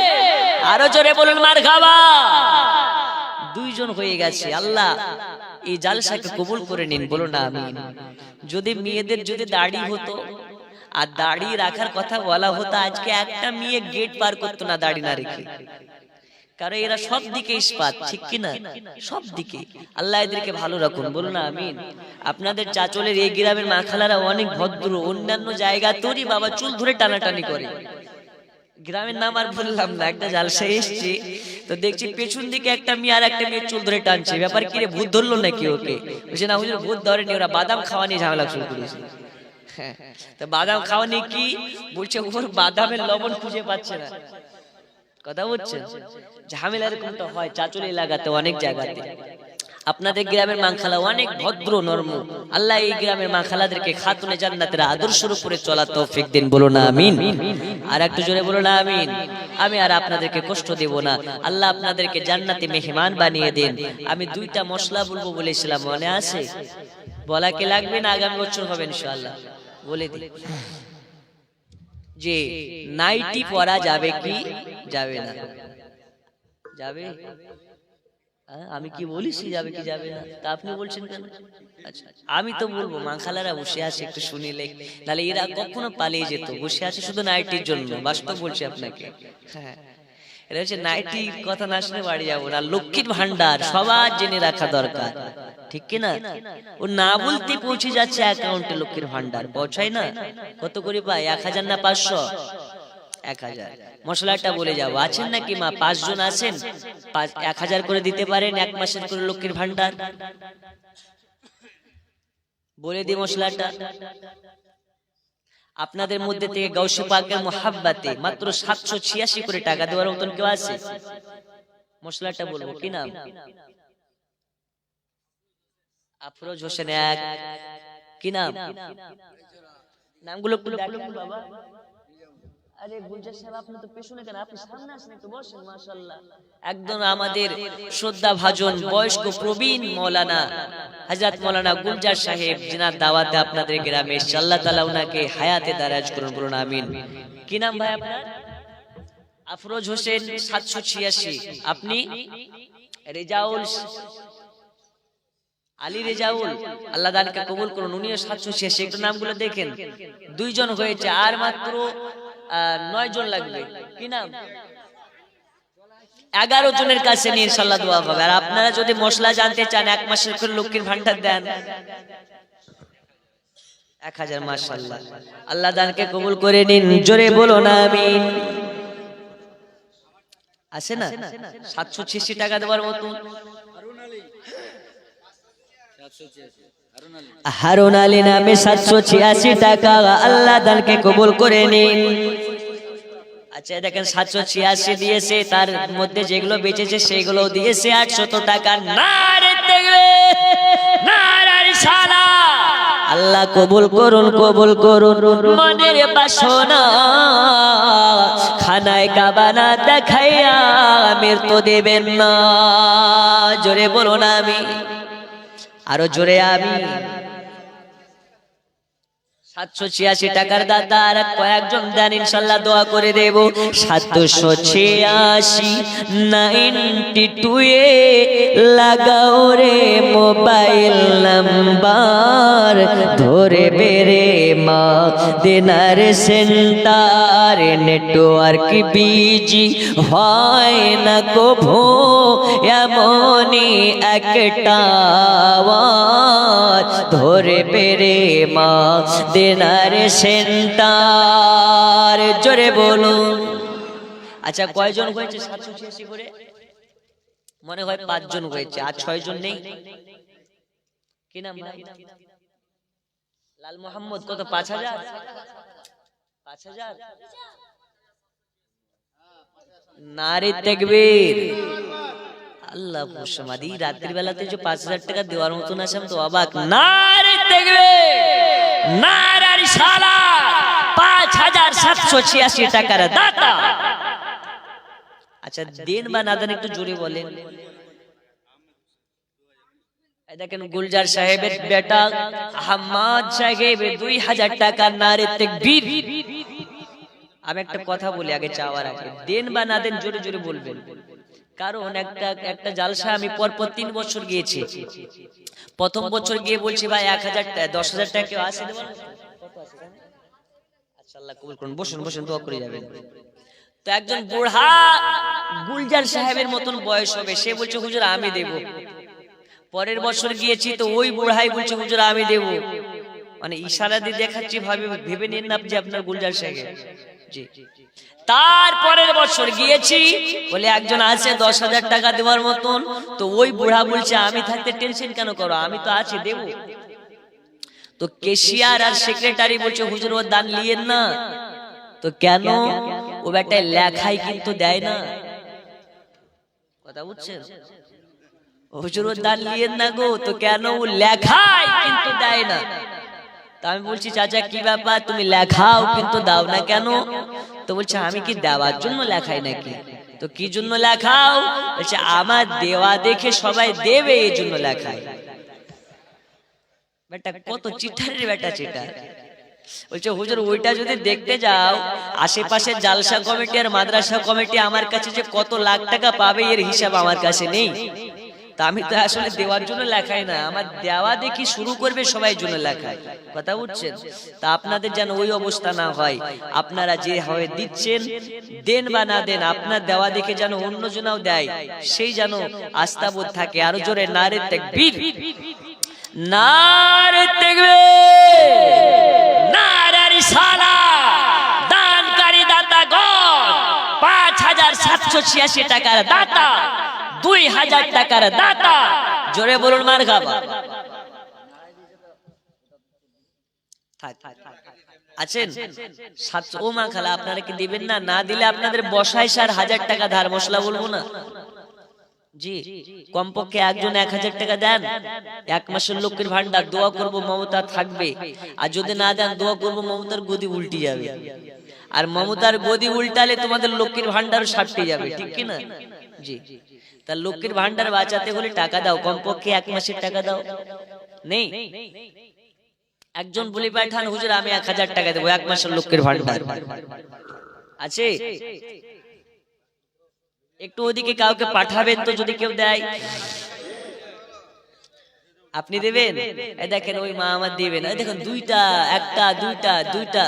আরো জোরে বলুন মারহাবা। 2 জন হয়ে গেছে। আল্লাহ এই জালসাকে কবুল করে নিন, বলো না আমিন। যদি মেয়েদের যদি দাড়ি হতো আর দাড়ি রাখার কথা বলা হতো, আজকে একটা মেয়ে গেট পার করতো না দাড়ি না রেখে। কারণ এরা সব দিকে ইস্পাত, ঠিক কিনা? সব দিকে আল্লাহ এদেরকে ভালো রাখুন, বলো না আমিন। আপনাদের চাচলের এই গ্রামের মা খালারা অনেক ভদ্র, অন্যান্য জায়গা তোরই বাবা চুল ধরে টানাটানি করে। গ্রামের নাম আর বললাম না, একটা জালসা এসছে তো দেখছি পেছন দিকে একটা মেয়ে আর একটা মেয়ের চুল ধরে টানছে। ব্যাপার কি রে, ভূত ধরলো নাকি ওকে? বলছে না হুজুর, ভূত ধরেনি, ওরা বাদাম খাওয়া নিয়ে ঝামেলা শুরু করেছে। হ্যাঁ, তো বাদাম খাওয়া নিয়ে কি বলছে, ওর বাদামের লবণ খুঁজে পাচ্ছে না। কথা বলছেন, ঝামেলা এরকমটা হয় চাচল এলাকাতে, অনেক জায়গাতে। আপনাদের গ্রামের মাংখালা অনেক ভদ্র নরম। আল্লাহ এই গ্রামের মাংখালাদেরকে খাতুনে জান্নাতের আদর্শের উপরে চলার তৌফিক দিন, বলো না আমিন। আর একটু জোরে বলো না আমিন। আমি আর আপনাদেরকে কষ্ট দেব না, আল্লাহ আপনাদেরকে জান্নাতে মেহমান বানিয়ে দেন। আমি দুইটা মশলা বলবো বলেছিলাম, মনে আছে? বলা কি লাগবে না আগামী বছর হবে ইনশাআল্লাহ? বলে দিই যে নাইটি পরা যাবে কি যাবে না? যাবে? আমি কি বলিছি যাবে কি যাবে না? তা আপনি বলছেন কেন? আচ্ছা, আমি তো বলবো, মা খালারা বসে আছে একটু শুনিলে, নাহলে এরা কখনো পালিয়ে যেত। বসে আছে শুধু নাইটির জন্য, বাস্তব বলছি আপনাকে। হ্যাঁ, এটা হচ্ছে নাইটির কথা না শুনে বাড়ি যাবো না। লক্ষ্মীর ভান্ডার সবার জেনে রাখা দরকার, ঠিক কিনা? ও না বলতে পৌঁছে যাচ্ছে অ্যাকাউন্টে লক্ষ্মীর ভান্ডার, পৌঁছায় না? কত করে পায়? 1000 না 500? 1000। মশলাটা বলে যাবো, আছেন নাকি মা? 5 জন আছেন, 1000 করে দিতে পারেন এক মাসের করে লক্ষ্মীর ভান্ডার? বলে দি মশলাটা। আপনাদের মধ্যে থেকে গাউসে পাকের মোহাব্বতে মাত্র 786 করে টাকা দেওয়ার মতন কেউ আছে? মশলাটা বলবো, কি নাম? আফরোজ হোসেন এক। কি নাম? নামগুলো বাবা। আরে গুলজার সাহেব, আপনি তো পেছনে কেন? আপনি সামনে আসেন, একটু বসেন। মাশাআল্লাহ, একদম আমাদের শ্রদ্ধা ভাজন বয়স্ক প্রবীণ মাওলানা হযরত মাওলানা গুলজার সাহেব, জিনার দাওয়াতে আপনাদের গ্রামে এসেছে। আল্লাহ তাআলা উনাকে হায়াতে দারাজ করুন, বলুন আমিন। কি নাম ভাই আপনার? আফরোজ হোসেন 786। আপনি? রেজাউল আলী রেজাউল, আল্লাহ দানকে কবুল করুন, উনিও 786। একটু নামগুলো দেখেন, 2 জন হয়েছে, আর মাত্র 9 জন লাগবে। কি নাম? 11 জনের কাছে নিয়ে ইনশাআল্লাহ দোয়া হবে। আর আপনারা যদি মশলা জানতে চান, এক মাসের করে লক্ষ্মীর ভান্ডার দেন 1000। মাশাআল্লাহ, আল্লাহ দানকে কবুল করে নিন, জোরে বলো না আমিন। আছে না 786 টাকা দেওয়ার মতো? হারুন আলী নামে 786 টাকা, আল্লাহ দানকে কবুল করে নিন। আচ্ছা দেখেন, 786 দিয়েছে, তার মধ্যে যেগুলো বেঁচেছে সেগুলো দিয়েছে 800 টাকা। নারে তাকবীর, নারে রিসালাত। আল্লাহ কবুল করুন, কবুল করুন। মনের বাসনা খানায় কাবানা দেখাইয়া মৃত্যু দেবেন না, জোরে বলো না আমি। আরো জোরে আমি। 786 টাকার দাদা আর কয়েকজন দেন, ইনশাআল্লাহ দোয়া করে দেব। 786 92 এ লাগাও রে মোবাইল নাম্বার, ধরে বেরে মা দিনার সেন্টার। নেটওয়ার্ক বিজি হয় না কভু, এমনই একটা আওয়াজ, ধরে বেরে মা দিনার সেন্টার, জোরে বলো। আচ্ছা কয়জন হয়েছে 786 করে? মনে হয় 5 জন হয়েছে, আর 6 জন নেই। কি নাম ভাই? লাল মোহাম্মদ। কত? 5000? 5000? নারে তাকবীর। আল্লাহ মুসমাদি, রাতের বেলাতে যে 5000 টাকা দেওয়ার মতন আছে, আমি তো অবাক। নারে তাকবীর, নারে রিসালাত। 5786 টাকার দাতা। আচ্ছা দেন বা না দেন একটু জোরে বলেন। এই দেখেন, গুলজার সাহেবের বেটা আহমদ সাহেব 2000 টাকা। নারে তাকবীর। আমি একটা কথা বলি আগে, চাওয়ার আগে, দেন বা না দেন জোরে জোরে বলবেন। কারণ একটা জালসা আমি পরপর 3 বছর গিয়েছি। প্রথম বছর গিয়ে বলছি ভাই 1000 টাকা 10,000 টাকা কেউ আসে দেবেন? আচ্ছা আল্লাহ কবুল করুন, বসুন বসুন, দোয়া করে যাবেন। তো একজন বুড়া গুলজার সাহেবের মতন বয়স হবে, সে বলছে হুজুর আমি দেব। পরের বছর গিয়েছি তো ওই বুড়াই বলছে হুজুর আমি দেব। মানে ইশারা দিয়ে দেখাচ্ছি, ভেবে নিন না যে আপনার গুলজার সাহেব। জি। তারপরের বছর গিয়েছি, বলে একজন আছে 10,000 টাকা দেওয়ার মতন, তো ওই বুড়া বলছে আমি থাকতে টেনশন কেন করো, আমি তো আছি দেব। তো কেশিয়ার আর সেক্রেটারি বলছে হুজুর ও দান লিয়েন না। তো কেন? ও বেটা লেখাই কিন্তু দেয় না, কথা বুঝছেন? হুজুর ও দান লিয়েন না গো। তো কেন? ও লেখাই কিন্তু দেয় না। তা আমি বলছি চাচা কি ব্যাপার, তুমি লেখাও কিন্তু দাও না কেন? তো বলছে আমি কি দেওয়ার জন্য লেখাই নাকি? তো কি জন্য লেখাও? বলছে আমার দেওয়া দেখে সবাই দেবে এই জন্য লেখাই। বেটা কত চিঠারের বেটা চিঠার। বলছে হুজুর ওইটা যদি দেখতে যাও, আশেপাশে জালসা কমিটি আর মাদ্রাসা কমিটি আমার কাছে যে কত লাখ টাকা পাবে এর হিসাব আমার কাছে নেই। তা আমি তো আসলে দেওয়ার জন্য লেখাই না, আমার দেওয়া দেখি শুরু করবে সবাই জন্য লেখায়, কথা বুঝছেন? তা আপনাদের যেন ওই অবস্থা না হয়, আপনারা যে হয় দিচ্ছেন, দেন বা না দেন, আপনার দেওয়া দেখে যেন অন্যজনাও দেয়, সেই যেন আস্থাবোধ থাকে। আরো জোরে নারে তাকবীর, নারে তাকবীর, নারে রিসালাত। দানকারী দাতাগণ 5,786 টাকার দাতা, 2,000 টাকার দাতা, জোরে বলুন মারহাবা। আছেন 700? ও মা খালা আপনারা কি দিবেন না? না দিলে আপনাদের বসায় 4,000 টাকা ধার মশলা বলবো না। জি, কমপক্ষে একজন 1,000 টাকা দেন, 1 মাসের লক্ষ্মীর ভান্ডার, দোয়া করব মমতা থাকবে। আর যদি না দেন দোয়া করব মমতার গদি উল্টে যাবে। আর মমতার গদি উল্টালে তোমাদের লক্ষ্মীর ভান্ডারও সাটতে যাবে, ঠিক কি না? জি। তা লক্ষ্মীর ভান্ডার বাঁচাতে হলে টাকা দাও, কমপক্ষে 1 মাসের টাকা দাও। নেই? একজন বলে পাঠান হুজুর আমি 1,000 টাকা দেবো 1 মাসের লক্ষ্মীর ভান্ডার আছে? একটু ওদিকে কাউকে পাঠাবেন তো, যদি কেউ দেয়। আপনি দেবেন? এই দেখেন ওই মা আমার দিবেন, এই দেখেন দুইটা, একটা দুইটা।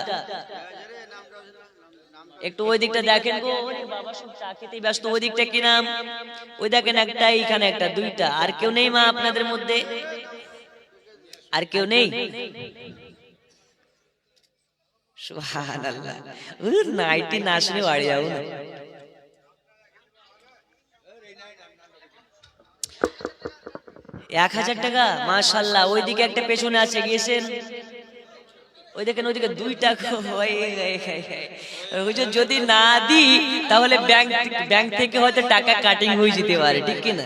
একটু ওই দিকটা দেখেন গো, বাবা সব চা খেতেই ব্যস্ত। ওই দিকটা কি নাম? ওই দেখেন একটা, এইখানে একটা, দুইটা। আর কেউ নেই মা আপনাদের মধ্যে? আর কেউ নেই? সুবহানাল্লাহ, নাইটি না শুনে বাড়ি যাও না। এক 1,000 টাকা, মাশাআল্লাহ। ওইদিকে একটা পেছনে আছে, গিয়েছেন? ওই দেখেন ওইদিকে দুইটা। হুজুর যদি না দিই তাহলে ব্যাংক থেকে হয়তো টাকা কাটিং হয়ে যেতে পারে, ঠিক কি না?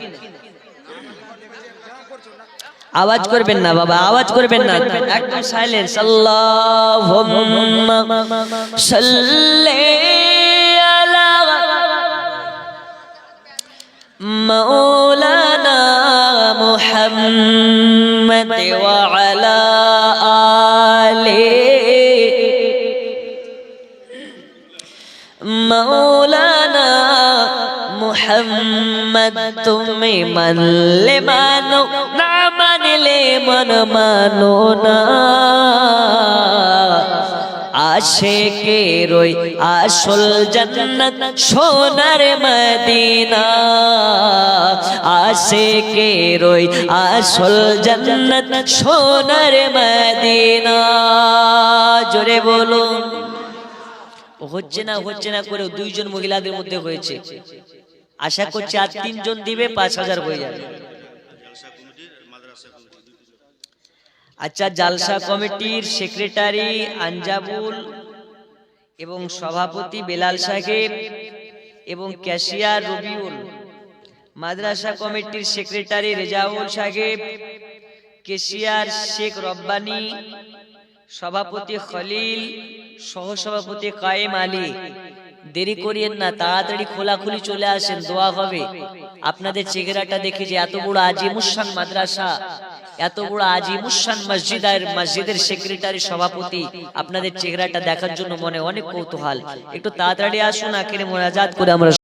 আওয়াজ করবেন না বাবা, আওয়াজ করবেন না, একদম সাইলেন্স। আল্লাহুম্মা সাল্লি আলা মাওলানা মুহাম্মদ ওয়া আলা আলি মাওলানা মুহাম্মদ। তুমি মানলে মানো, না মানলে মন মানো না। আশিকের ওই আসল জান্নাত সোনার মদিনা, আশিকের ওই আসল জান্নাত সোনার মদিনা। জোরে বলুন। হচ্ছে না করে 2 জন মহিলাদের মধ্যে হয়েছে। আশা করছি আর 3 জন দিবে, 5,000 হয়ে যাবে। আচ্ছা, জালসা কমিটির সেক্রেটারি আঞ্জাবুল এবং সভাপতি বেলাল সাহেব এবং ক্যাশিয়ার রবিউল, মাদ্রাসা কমিটির সেক্রেটারি রেজাউল সাহেব, ক্যাশিয়ার শেখ রব্বানী, সভাপতি খলিল, সহসভাপতি কায়েম আলী। দেরি করিয়েন না, তাড়াতাড়ি খোলাখুলি চলে আসেন, দোয়া হবে। আপনাদের চেহারাটা দেখে যে এত বড় আজিমুসান মাদ্রাসা, এত বড় আজিমুসান মসজিদের সেক্রেটারি সভাপতি, আপনাদের চেহারাটা দেখার জন্য মনে অনেক কৌতূহল। একটু তাড়াতাড়ি আসুন, আখিরে মোনাজাত করে আমরা